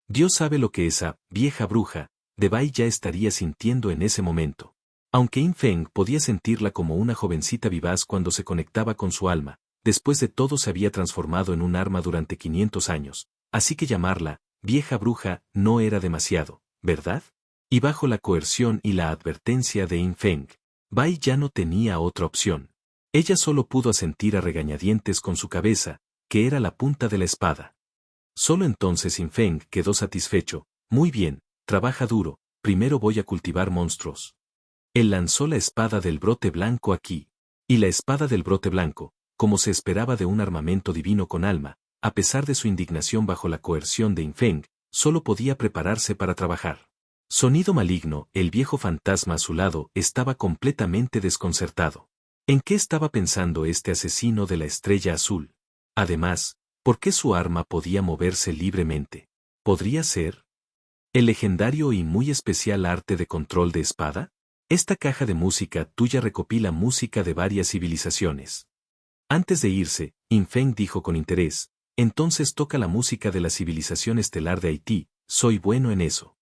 Dios sabe lo que esa vieja bruja de Bai ya estaría sintiendo en ese momento. Aunque Yin Feng podía sentirla como una jovencita vivaz cuando se conectaba con su alma, después de todo se había transformado en un arma durante 500 años, así que llamarla vieja bruja no era demasiado, ¿verdad? Y bajo la coerción y la advertencia de Yin Feng, Bai ya no tenía otra opción. Ella solo pudo asentir a regañadientes con su cabeza, que era la punta de la espada. Solo entonces Yin Feng quedó satisfecho. Muy bien, trabaja duro, primero voy a cultivar monstruos. Él lanzó la espada del brote blanco aquí. Y la espada del brote blanco, como se esperaba de un armamento divino con alma, a pesar de su indignación bajo la coerción de Yin Feng, solo podía prepararse para trabajar. Sonido maligno, el viejo fantasma a su lado estaba completamente desconcertado. ¿En qué estaba pensando este asesino de la estrella azul? Además, ¿por qué su arma podía moverse libremente? ¿Podría ser el legendario y muy especial arte de control de espada? Esta caja de música tuya recopila música de varias civilizaciones. Antes de irse, Yin Feng dijo con interés: entonces toca la música de la civilización estelar de Haití, soy bueno en eso.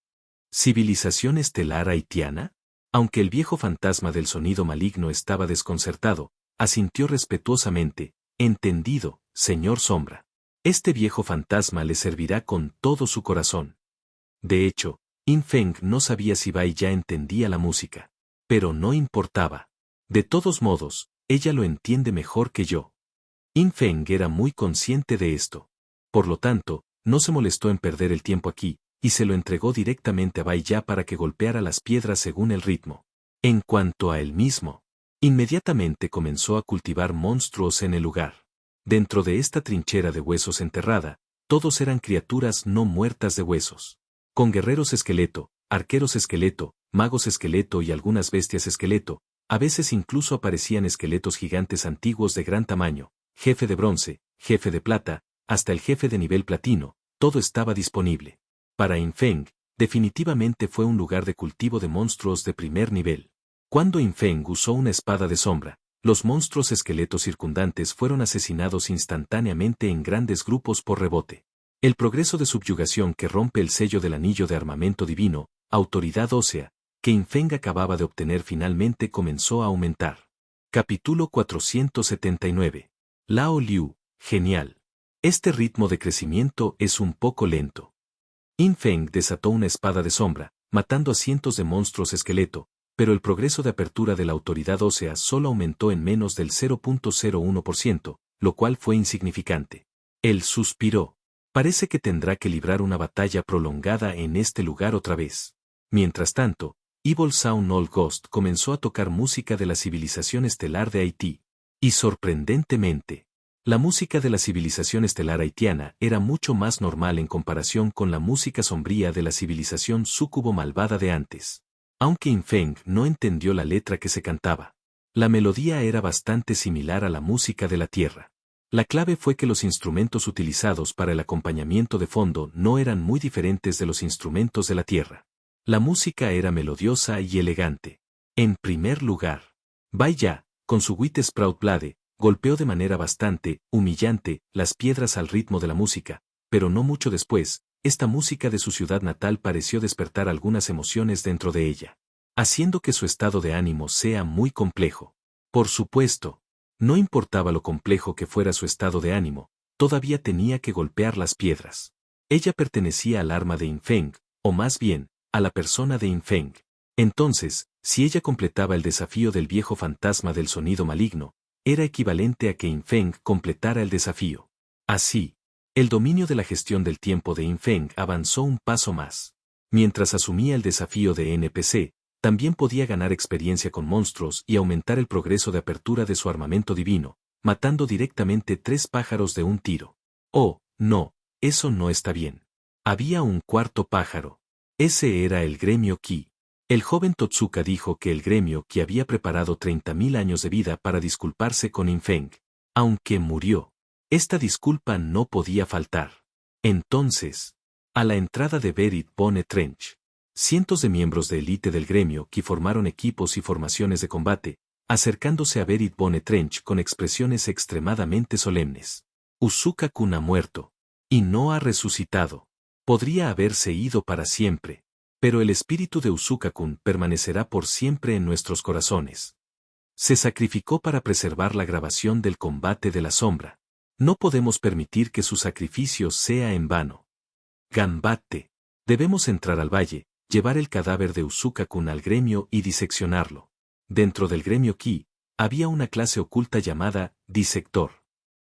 ¿Civilización estelar haitiana? Aunque el viejo fantasma del sonido maligno estaba desconcertado, asintió respetuosamente: entendido, señor Sombra. Este viejo fantasma le servirá con todo su corazón. De hecho, Yin Feng no sabía si Bai ya entendía la música. Pero no importaba. De todos modos, ella lo entiende mejor que yo. Yin Feng era muy consciente de esto. Por lo tanto, no se molestó en perder el tiempo aquí, y se lo entregó directamente a Bai Ya para que golpeara las piedras según el ritmo. En cuanto a él mismo, inmediatamente comenzó a cultivar monstruos en el lugar. Dentro de esta trinchera de huesos enterrada, todos eran criaturas no muertas de huesos. Con guerreros esqueleto, arqueros esqueleto, magos esqueleto y algunas bestias esqueleto, a veces incluso aparecían esqueletos gigantes antiguos de gran tamaño, jefe de bronce, jefe de plata, hasta el jefe de nivel platino, todo estaba disponible. Para Yin Feng, definitivamente fue un lugar de cultivo de monstruos de primer nivel. Cuando Yin Feng usó una espada de sombra, los monstruos esqueletos circundantes fueron asesinados instantáneamente en grandes grupos por rebote. El progreso de subyugación que rompe el sello del anillo de armamento divino, autoridad ósea, que Yin Feng acababa de obtener finalmente comenzó a aumentar. Capítulo 479. Lao Liu, genial. Este ritmo de crecimiento es un poco lento. Yin Feng desató una espada de sombra, matando a cientos de monstruos esqueleto, pero el progreso de apertura de la autoridad ósea solo aumentó en menos del 0.01%, lo cual fue insignificante. Él suspiró. Parece que tendrá que librar una batalla prolongada en este lugar otra vez. Mientras tanto, Evil Sound Old Ghost comenzó a tocar música de la civilización estelar de Haití. Y sorprendentemente, la música de la civilización estelar haitiana era mucho más normal en comparación con la música sombría de la civilización súcubo malvada de antes. Aunque Infeng no entendió la letra que se cantaba, la melodía era bastante similar a la música de la Tierra. La clave fue que los instrumentos utilizados para el acompañamiento de fondo no eran muy diferentes de los instrumentos de la Tierra. La música era melodiosa y elegante. En primer lugar, Baya, con su Wheat Sprout Blade, golpeó de manera bastante humillante las piedras al ritmo de la música, pero no mucho después, esta música de su ciudad natal pareció despertar algunas emociones dentro de ella, haciendo que su estado de ánimo sea muy complejo. Por supuesto, no importaba lo complejo que fuera su estado de ánimo, todavía tenía que golpear las piedras. Ella pertenecía al arma de Infeng, o más bien, a la persona de Infeng. Entonces, si ella completaba el desafío del viejo fantasma del sonido maligno, era equivalente a que Infeng completara el desafío. Así, el dominio de la gestión del tiempo de Infeng avanzó un paso más. Mientras asumía el desafío de NPC, también podía ganar experiencia con monstruos y aumentar el progreso de apertura de su armamento divino, matando directamente 3 pájaros de un tiro. Oh, no, eso no está bien. Había un cuarto pájaro. Ese era el gremio Ki. El joven Totsuka dijo que el gremio Ki había preparado 30.000 años de vida para disculparse con Infeng. Aunque murió, esta disculpa no podía faltar. Entonces, a la entrada de Berit Bone Trench, cientos de miembros de élite del gremio Ki formaron equipos y formaciones de combate, acercándose a Berit Bone Trench con expresiones extremadamente solemnes. Usuka-kun ha muerto. Y no ha resucitado. Podría haberse ido para siempre. Pero el espíritu de Usuka-kun permanecerá por siempre en nuestros corazones. Se sacrificó para preservar la grabación del combate de la sombra. No podemos permitir que su sacrificio sea en vano. Gambate. Debemos entrar al valle, llevar el cadáver de Usuka-kun al gremio y diseccionarlo. Dentro del gremio Ki, había una clase oculta llamada disector.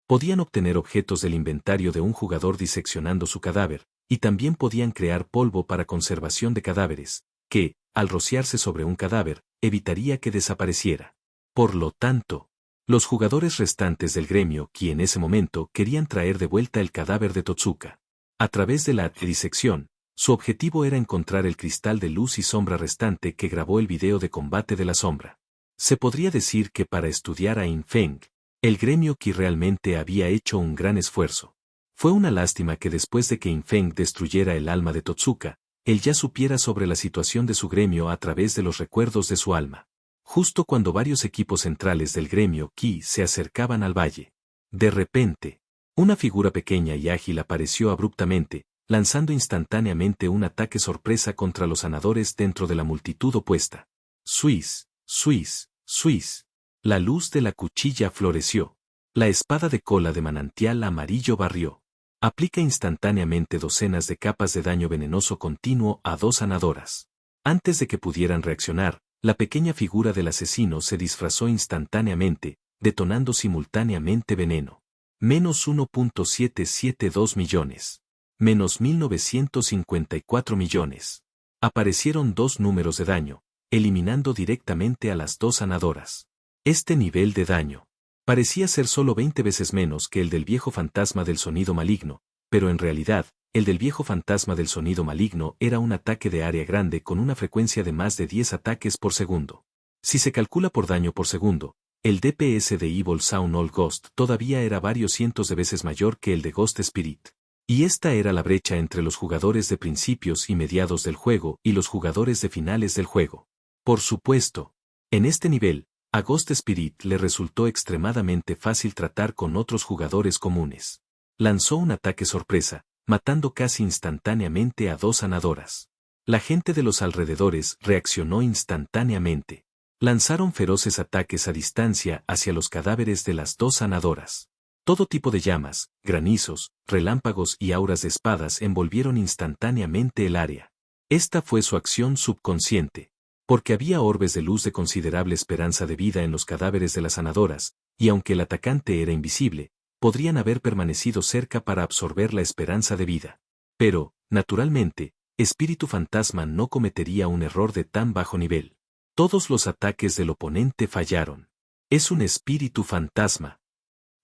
Podían obtener objetos del inventario de un jugador diseccionando su cadáver, y también podían crear polvo para conservación de cadáveres, que, al rociarse sobre un cadáver, evitaría que desapareciera. Por lo tanto, los jugadores restantes del gremio Ki en ese momento querían traer de vuelta el cadáver de Totsuka. A través de la disección, su objetivo era encontrar el cristal de luz y sombra restante que grabó el video de combate de la sombra. Se podría decir que para estudiar a Infeng, el gremio Ki realmente había hecho un gran esfuerzo. Fue una lástima que después de que Infeng destruyera el alma de Totsuka, él ya supiera sobre la situación de su gremio a través de los recuerdos de su alma. Justo cuando varios equipos centrales del gremio Ki se acercaban al valle. De repente, una figura pequeña y ágil apareció abruptamente, lanzando instantáneamente un ataque sorpresa contra los sanadores dentro de la multitud opuesta. Suiz, Suiz, Suiz. La luz de la cuchilla floreció. La espada de cola de manantial amarillo barrió. Aplica instantáneamente docenas de capas de daño venenoso continuo a 2 sanadoras. Antes de que pudieran reaccionar, la pequeña figura del asesino se disfrazó instantáneamente, detonando simultáneamente veneno. Menos 1.772 millones. Menos 1954 millones. Aparecieron 2 números de daño, eliminando directamente a las 2 sanadoras. Este nivel de daño parecía ser solo 20 veces menos que el del viejo fantasma del sonido maligno, pero en realidad, el del viejo fantasma del sonido maligno era un ataque de área grande con una frecuencia de más de 10 ataques por segundo. Si se calcula por daño por segundo, el DPS de Evil Sound Old Ghost todavía era varios cientos de veces mayor que el de Ghost Spirit. Y esta era la brecha entre los jugadores de principios y mediados del juego y los jugadores de finales del juego. Por supuesto, en este nivel, a Ghost Spirit le resultó extremadamente fácil tratar con otros jugadores comunes. Lanzó un ataque sorpresa, matando casi instantáneamente a 2 sanadoras. La gente de los alrededores reaccionó instantáneamente. Lanzaron feroces ataques a distancia hacia los cadáveres de las 2 sanadoras. Todo tipo de llamas, granizos, relámpagos y auras de espadas envolvieron instantáneamente el área. Esta fue su acción subconsciente. porque había orbes de luz de considerable esperanza de vida en los cadáveres de las sanadoras, y aunque el atacante era invisible, podrían haber permanecido cerca para absorber la esperanza de vida. Pero, naturalmente, Espíritu Fantasma no cometería un error de tan bajo nivel. Todos los ataques del oponente fallaron. Es un espíritu fantasma.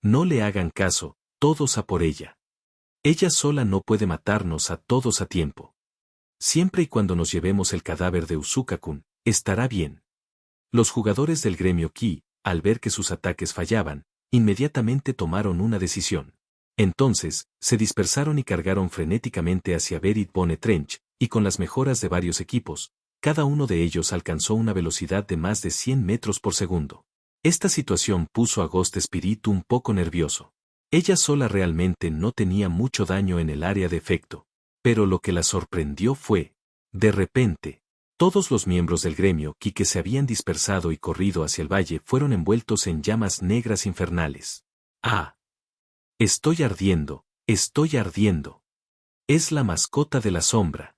No le hagan caso, todos a por ella. Ella sola no puede matarnos a todos a tiempo. Siempre y cuando nos llevemos el cadáver de Uzuka-kun, estará bien. Los jugadores del gremio Ki, al ver que sus ataques fallaban, inmediatamente tomaron una decisión. Entonces, se dispersaron y cargaron frenéticamente hacia Berit Bone Trench, y con las mejoras de varios equipos, cada uno de ellos alcanzó una velocidad de más de 100 metros por segundo. Esta situación puso a Ghost Spirit un poco nervioso. Ella sola realmente no tenía mucho daño en el área de efecto, pero lo que la sorprendió fue, de repente, todos los miembros del gremio Ki que se habían dispersado y corrido hacia el valle fueron envueltos en llamas negras infernales. ¡Ah! Estoy ardiendo, estoy ardiendo. Es la mascota de la sombra.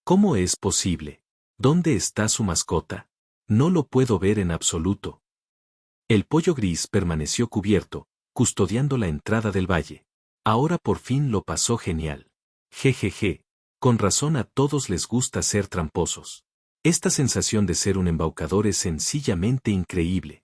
¿Cómo es posible? ¿Dónde está su mascota? No lo puedo ver en absoluto. El pollo gris permaneció cubierto, custodiando la entrada del valle. Ahora por fin lo pasó genial. Jejeje. Con razón a todos les gusta ser tramposos. Esta sensación de ser un embaucador es sencillamente increíble.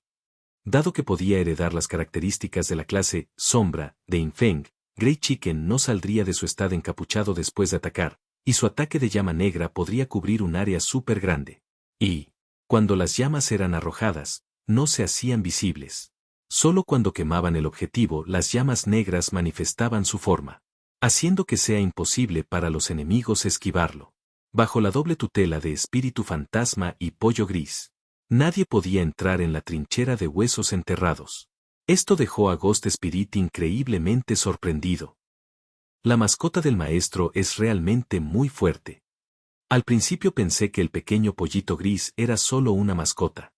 Dado que podía heredar las características de la clase sombra de Infeng, Grey Chicken no saldría de su estado encapuchado después de atacar, y su ataque de llama negra podría cubrir un área súper grande. Y, cuando las llamas eran arrojadas, no se hacían visibles. Solo cuando quemaban el objetivo las llamas negras manifestaban su forma, haciendo que sea imposible para los enemigos esquivarlo. Bajo la doble tutela de Espíritu Fantasma y Pollo Gris, nadie podía entrar en la trinchera de huesos enterrados. Esto dejó a Ghost Spirit increíblemente sorprendido. La mascota del maestro es realmente muy fuerte. Al principio pensé que el pequeño pollito gris era solo una mascota.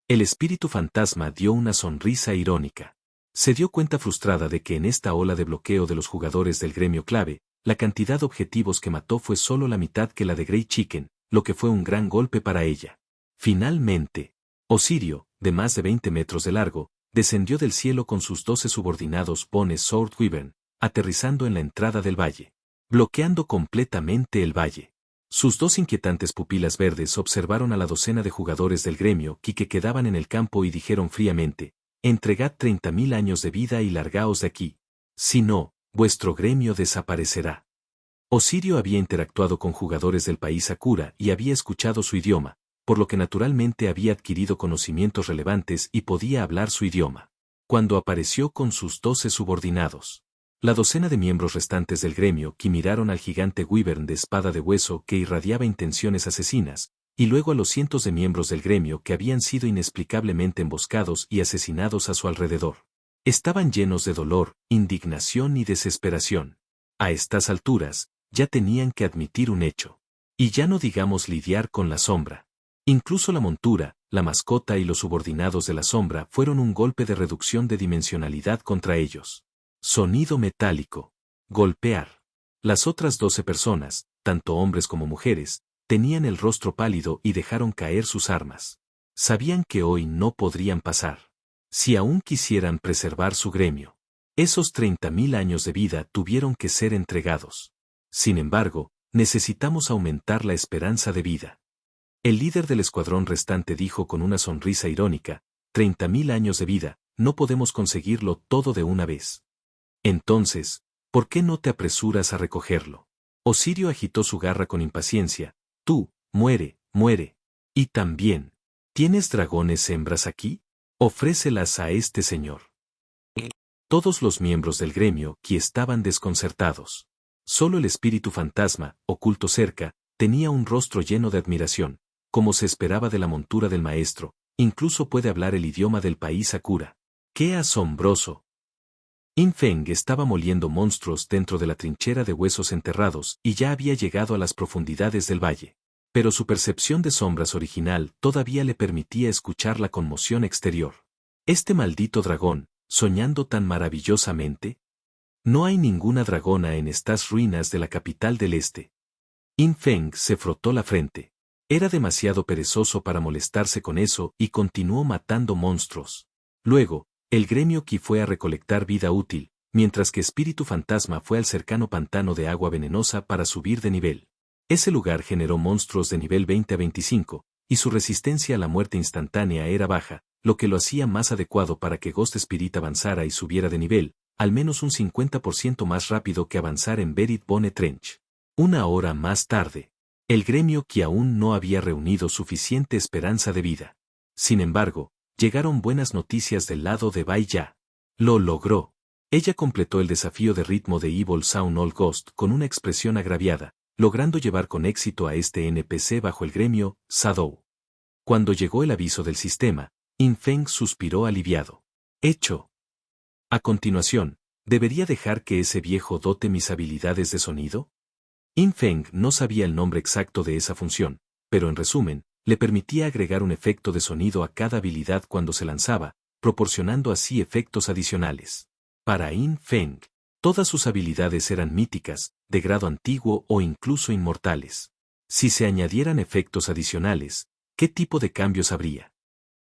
El espíritu fantasma dio una sonrisa irónica. Se dio cuenta frustrada de que en esta ola de bloqueo de los jugadores del gremio clave, la cantidad de objetivos que mató fue solo la mitad que la de Grey Chicken, lo que fue un gran golpe para ella. Finalmente, Osirio, de más de 20 metros de largo, descendió del cielo con sus 12 subordinados Bone Sword Wyvern, aterrizando en la entrada del valle, bloqueando completamente el valle. Sus dos inquietantes pupilas verdes observaron a la docena de jugadores del gremio que quedaban en el campo y dijeron fríamente, entregad 30.000 años de vida y largaos de aquí. Si no, vuestro gremio desaparecerá. Osirio había interactuado con jugadores del país Sakura y había escuchado su idioma, por lo que naturalmente había adquirido conocimientos relevantes y podía hablar su idioma. Cuando apareció con sus 12 subordinados, la docena de miembros restantes del gremio que miraron al gigante Wyvern de espada de hueso que irradiaba intenciones asesinas, y luego a los cientos de miembros del gremio que habían sido inexplicablemente emboscados y asesinados a su alrededor. Estaban llenos de dolor, indignación y desesperación. A estas alturas, ya tenían que admitir un hecho. Y ya no digamos lidiar con la sombra. Incluso la montura, la mascota y los subordinados de la sombra fueron un golpe de reducción de dimensionalidad contra ellos. Sonido metálico. Golpear. Las otras 12 personas, tanto hombres como mujeres, tenían el rostro pálido y dejaron caer sus armas. Sabían que hoy no podrían pasar. Si aún quisieran preservar su gremio, esos 30.000 años de vida tuvieron que ser entregados. Sin embargo, necesitamos aumentar la esperanza de vida. El líder del escuadrón restante dijo con una sonrisa irónica, 30.000 años de vida, no podemos conseguirlo todo de una vez. Entonces, ¿por qué no te apresuras a recogerlo? Osirio agitó su garra con impaciencia. Tú, muere, muere. Y también, ¿tienes dragones hembras aquí? Ofrécelas a este señor. Todos los miembros del gremio que estaban desconcertados. Solo el espíritu fantasma, oculto cerca, tenía un rostro lleno de admiración, como se esperaba de la montura del maestro, incluso puede hablar el idioma del país Sakura. ¡Qué asombroso! Infeng estaba moliendo monstruos dentro de la trinchera de huesos enterrados y ya había llegado a las profundidades del valle. Pero su percepción de sombras original todavía le permitía escuchar la conmoción exterior. Este maldito dragón, soñando tan maravillosamente. No hay ninguna dragona en estas ruinas de la capital del este. Infeng se frotó la frente. Era demasiado perezoso para molestarse con eso y continuó matando monstruos. Luego, el gremio Ki fue a recolectar vida útil, mientras que Espíritu Fantasma fue al cercano pantano de agua venenosa para subir de nivel. Ese lugar generó monstruos de nivel 20 a 25, y su resistencia a la muerte instantánea era baja, lo que lo hacía más adecuado para que Ghost Spirit avanzara y subiera de nivel, al menos un 50% más rápido que avanzar en Buried Bone Trench. Una hora más tarde, el gremio Ki aún no había reunido suficiente esperanza de vida. Sin embargo, llegaron buenas noticias del lado de Bai Ya. Lo logró. Ella completó el desafío de ritmo de Evil Sound All Ghost con una expresión agraviada, logrando llevar con éxito a este NPC bajo el gremio Shadow. Cuando llegó el aviso del sistema, In Feng suspiró aliviado. Hecho. A continuación, ¿debería dejar que ese viejo dote mis habilidades de sonido? In Feng no sabía el nombre exacto de esa función, pero en resumen, le permitía agregar un efecto de sonido a cada habilidad cuando se lanzaba, proporcionando así efectos adicionales. Para In Feng, todas sus habilidades eran míticas, de grado antiguo o incluso inmortales. Si se añadieran efectos adicionales, ¿qué tipo de cambios habría?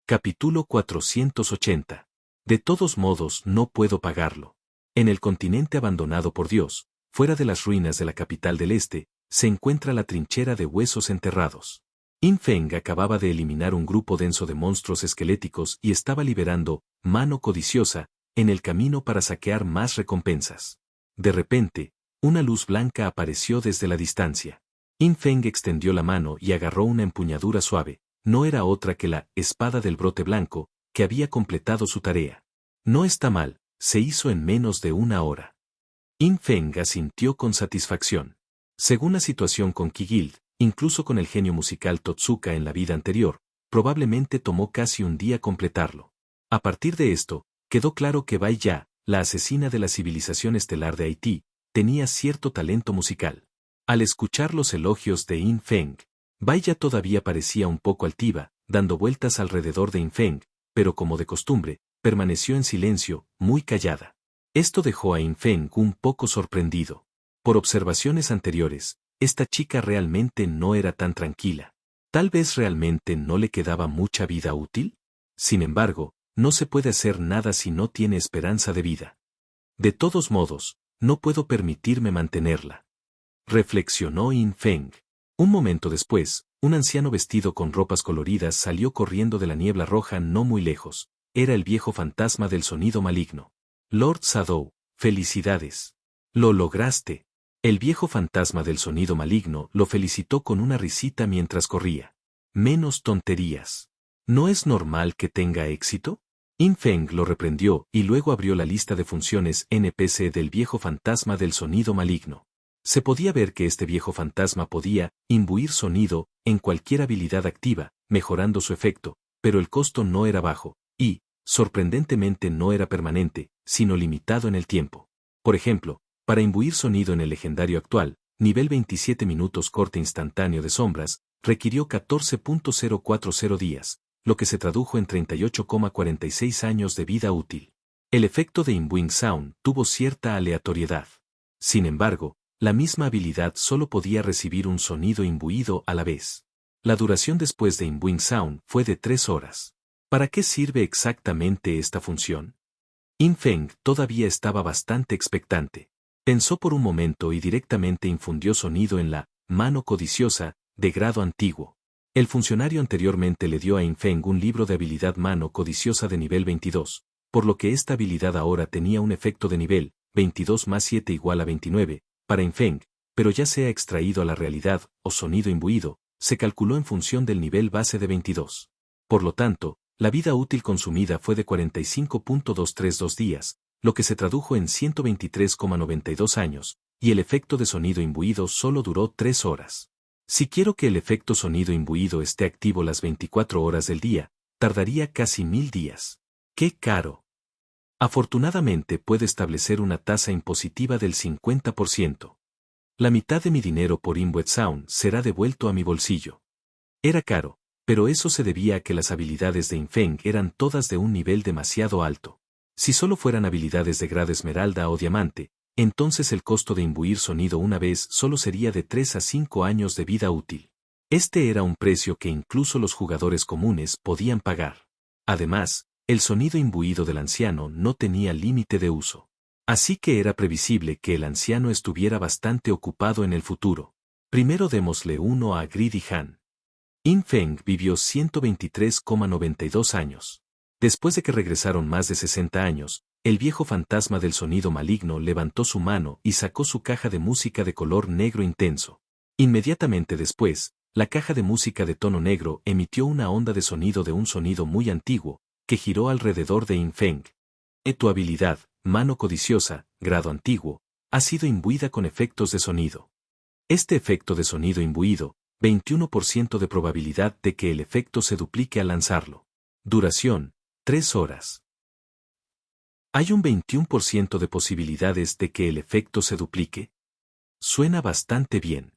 Capítulo 480. De todos modos no puedo pagarlo. En el continente abandonado por Dios, fuera de las ruinas de la capital del este, se encuentra la trinchera de huesos enterrados. In Feng acababa de eliminar un grupo denso de monstruos esqueléticos y estaba liberando mano codiciosa en el camino para saquear más recompensas. De repente, una luz blanca apareció desde la distancia. In Feng extendió la mano y agarró una empuñadura suave. No era otra que la espada del brote blanco, que había completado su tarea. No está mal, se hizo en menos de una hora. In Feng asintió con satisfacción. Según la situación con Ki Guild, incluso con el genio musical Totsuka en la vida anterior, probablemente tomó casi un día completarlo. A partir de esto, quedó claro que Bai Ya, la asesina de la civilización estelar de Haití, tenía cierto talento musical. Al escuchar los elogios de In Feng, Bai Ya todavía parecía un poco altiva, dando vueltas alrededor de In Feng, pero como de costumbre, permaneció en silencio, muy callada. Esto dejó a In Feng un poco sorprendido. Por observaciones anteriores, esta chica realmente no era tan tranquila. Tal vez realmente no le quedaba mucha vida útil. Sin embargo, no se puede hacer nada si no tiene esperanza de vida. De todos modos, no puedo permitirme mantenerla. Reflexionó In Feng. Un momento después, un anciano vestido con ropas coloridas salió corriendo de la niebla roja no muy lejos. Era el viejo fantasma del sonido maligno. Lord Shadow, felicidades. Lo lograste. El viejo fantasma del sonido maligno lo felicitó con una risita mientras corría. Menos tonterías. ¿No es normal que tenga éxito? In Feng lo reprendió y luego abrió la lista de funciones NPC del viejo fantasma del sonido maligno. Se podía ver que este viejo fantasma podía imbuir sonido en cualquier habilidad activa, mejorando su efecto, pero el costo no era bajo, y, sorprendentemente no era permanente, sino limitado en el tiempo. Por ejemplo, para imbuir sonido en el legendario actual, nivel 27 minutos corte instantáneo de sombras, requirió 14.040 días, lo que se tradujo en 38,46 años de vida útil. El efecto de Imbuing Sound tuvo cierta aleatoriedad. Sin embargo, la misma habilidad solo podía recibir un sonido imbuido a la vez. La duración después de Imbuing Sound fue de 3 horas. ¿Para qué sirve exactamente esta función? In Feng todavía estaba bastante expectante. Pensó por un momento y directamente infundió sonido en la mano codiciosa, de grado antiguo. El funcionario anteriormente le dio a In Feng un libro de habilidad mano codiciosa de nivel 22, por lo que esta habilidad ahora tenía un efecto de nivel 22 más 7 igual a 29, para In Feng, pero ya sea extraído a la realidad o sonido imbuido, se calculó en función del nivel base de 22. Por lo tanto, la vida útil consumida fue de 45.232 días, lo que se tradujo en 123,92 años, y el efecto de sonido imbuido solo duró 3 horas. Si quiero que el efecto sonido imbuido esté activo las 24 horas del día, tardaría casi 1000 días. ¡Qué caro! Afortunadamente puedo establecer una tasa impositiva del 50%. La mitad de mi dinero por Imbued Sound será devuelto a mi bolsillo. Era caro, pero eso se debía a que las habilidades de In Feng eran todas de un nivel demasiado alto. Si solo fueran habilidades de grado esmeralda o diamante, entonces el costo de imbuir sonido una vez solo sería de 3 a 5 años de vida útil. Este era un precio que incluso los jugadores comunes podían pagar. Además, el sonido imbuido del anciano no tenía límite de uso. Así que era previsible que el anciano estuviera bastante ocupado en el futuro. Primero démosle uno a Greedy Han. In Feng vivió 123,92 años. Después de que regresaron más de 60 años, el viejo fantasma del sonido maligno levantó su mano y sacó su caja de música de color negro intenso. Inmediatamente después, la caja de música de tono negro emitió una onda de sonido muy antiguo, que giró alrededor de In Feng. Tu habilidad, mano codiciosa, grado antiguo, ha sido imbuida con efectos de sonido. Este efecto de sonido imbuido, 21% de probabilidad de que el efecto se duplique al lanzarlo. Duración, 3 horas. ¿Hay un 21% de posibilidades de que el efecto se duplique? Suena bastante bien.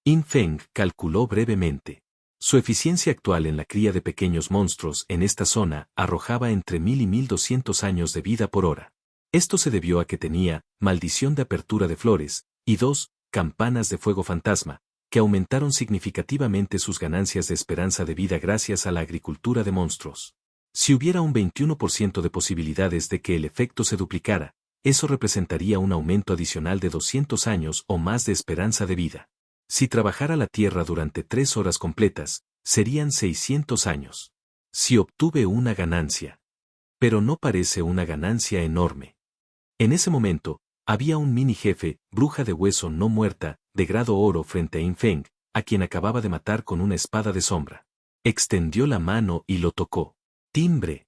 In Feng calculó brevemente. Su eficiencia actual en la cría de pequeños monstruos en esta zona arrojaba entre 1000 y 1200 años de vida por hora. Esto se debió a que tenía maldición de apertura de flores y 2 campanas de fuego fantasma, que aumentaron significativamente sus ganancias de esperanza de vida gracias a la agricultura de monstruos. Si hubiera un 21% de posibilidades de que el efecto se duplicara, eso representaría un aumento adicional de 200 años o más de esperanza de vida. Si trabajara la Tierra durante 3 horas completas, serían 600 años. Si obtuve una ganancia. Pero no parece una ganancia enorme. En ese momento, había un mini jefe, bruja de hueso no muerta, de grado oro frente a In Feng, a quien acababa de matar con una espada de sombra. Extendió la mano y lo tocó. Timbre.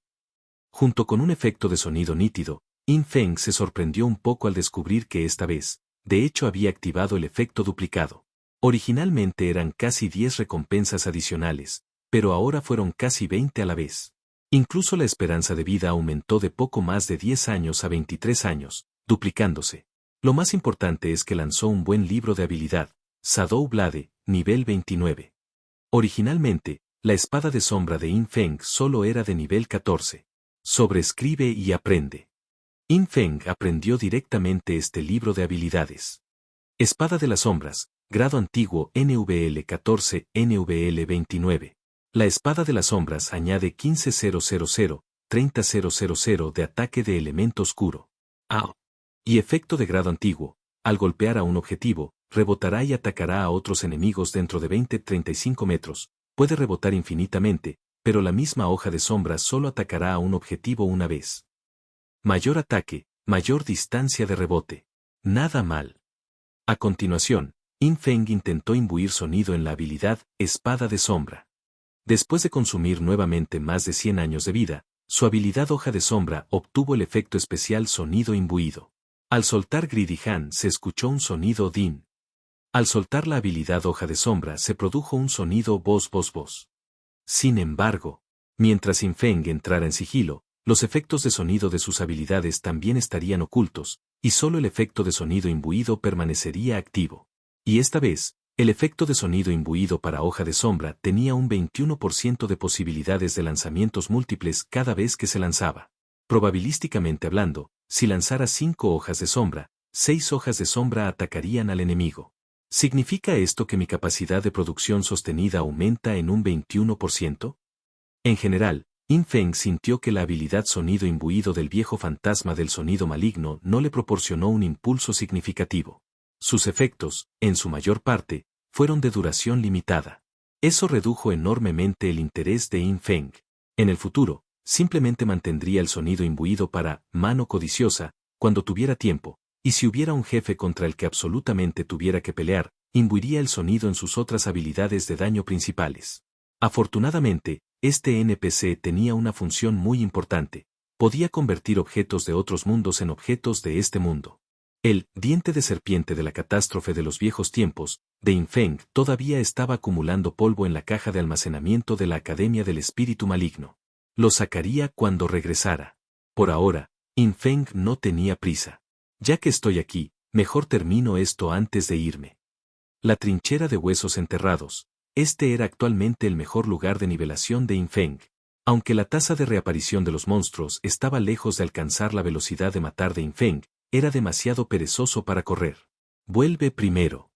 Junto con un efecto de sonido nítido, In Feng se sorprendió un poco al descubrir que esta vez, de hecho había activado el efecto duplicado. Originalmente eran casi 10 recompensas adicionales, pero ahora fueron casi 20 a la vez. Incluso la esperanza de vida aumentó de poco más de 10 años a 23 años, duplicándose. Lo más importante es que lanzó un buen libro de habilidad, Shadow Blade, nivel 29. Originalmente, la espada de sombra de In Feng solo era de nivel 14. Sobreescribe y aprende. In Feng aprendió directamente este libro de habilidades. Espada de las sombras, grado antiguo NVL 14, NVL 29. La espada de las sombras añade 15.000, 30.000 de ataque de elemento oscuro. Y efecto de grado antiguo, al golpear a un objetivo, rebotará y atacará a otros enemigos dentro de 20-35 metros, puede rebotar infinitamente, pero la misma hoja de sombra solo atacará a un objetivo una vez. Mayor ataque, mayor distancia de rebote. Nada mal. A continuación, In Feng intentó imbuir sonido en la habilidad Espada de Sombra. Después de consumir nuevamente más de 100 años de vida, su habilidad Hoja de Sombra obtuvo el efecto especial Sonido Imbuido. Al soltar Greedy Han se escuchó un sonido din. Al soltar la habilidad Hoja de Sombra se produjo un sonido voz. Sin embargo, mientras In Feng entrara en sigilo, los efectos de sonido de sus habilidades también estarían ocultos, y solo el efecto de sonido imbuido permanecería activo. Y esta vez, el efecto de sonido imbuido para Hoja de Sombra tenía un 21% de posibilidades de lanzamientos múltiples cada vez que se lanzaba. Probabilísticamente hablando, si lanzara 5 hojas de sombra, 6 hojas de sombra atacarían al enemigo. ¿Significa esto que mi capacidad de producción sostenida aumenta en un 21%? En general, In Feng sintió que la habilidad sonido imbuido del viejo fantasma del sonido maligno no le proporcionó un impulso significativo. Sus efectos, en su mayor parte, fueron de duración limitada. Eso redujo enormemente el interés de In Feng. En el futuro, simplemente mantendría el sonido imbuido para mano codiciosa, cuando tuviera tiempo, y si hubiera un jefe contra el que absolutamente tuviera que pelear, imbuiría el sonido en sus otras habilidades de daño principales. Afortunadamente, este NPC tenía una función muy importante. Podía convertir objetos de otros mundos en objetos de este mundo. El diente de serpiente de la catástrofe de los viejos tiempos, de In Feng, todavía estaba acumulando polvo en la caja de almacenamiento de la Academia del Espíritu Maligno. Lo sacaría cuando regresara. Por ahora, In Feng no tenía prisa. Ya que estoy aquí, mejor termino esto antes de irme. La trinchera de huesos enterrados. Este era actualmente el mejor lugar de nivelación de In Feng. Aunque la tasa de reaparición de los monstruos estaba lejos de alcanzar la velocidad de matar de In Feng, era demasiado perezoso para correr. Vuelve primero.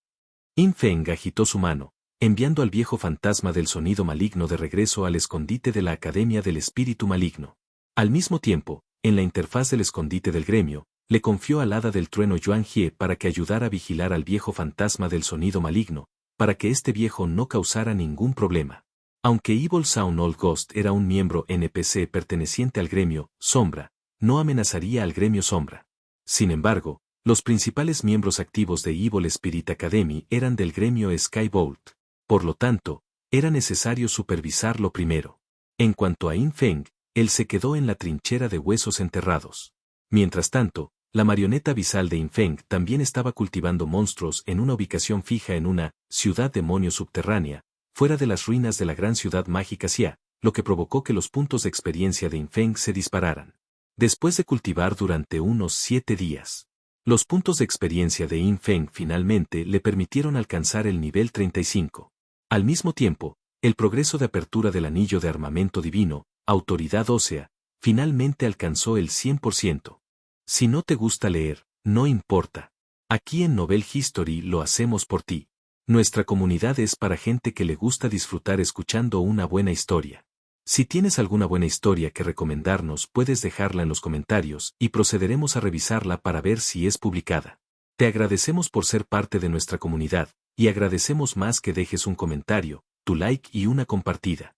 In Feng agitó su mano, enviando al viejo fantasma del sonido maligno de regreso al escondite de la Academia del Espíritu Maligno. Al mismo tiempo, en la interfaz del escondite del gremio, le confió al hada del trueno Yuan Jie para que ayudara a vigilar al viejo fantasma del sonido maligno, para que este viejo no causara ningún problema. Aunque Evil Sound Old Ghost era un miembro NPC perteneciente al gremio Sombra, no amenazaría al gremio Sombra. Sin embargo, los principales miembros activos de Evil Spirit Academy eran del gremio Skybolt. Por lo tanto, era necesario supervisarlo primero. En cuanto a In Feng, él se quedó en la trinchera de huesos enterrados. Mientras tanto, la marioneta visal de In Feng también estaba cultivando monstruos en una ubicación fija en una ciudad demonio subterránea, fuera de las ruinas de la gran ciudad mágica Xia, lo que provocó que los puntos de experiencia de In Feng se dispararan. Después de cultivar durante unos 7 días, los puntos de experiencia de In Feng finalmente le permitieron alcanzar el nivel 35. Al mismo tiempo, el progreso de apertura del anillo de armamento divino, autoridad ósea, finalmente alcanzó el 100%. Si no te gusta leer, no importa. Aquí en Novel History lo hacemos por ti. Nuestra comunidad es para gente que le gusta disfrutar escuchando una buena historia. Si tienes alguna buena historia que recomendarnos, puedes dejarla en los comentarios y procederemos a revisarla para ver si es publicada. Te agradecemos por ser parte de nuestra comunidad, y agradecemos más que dejes un comentario, tu like y una compartida.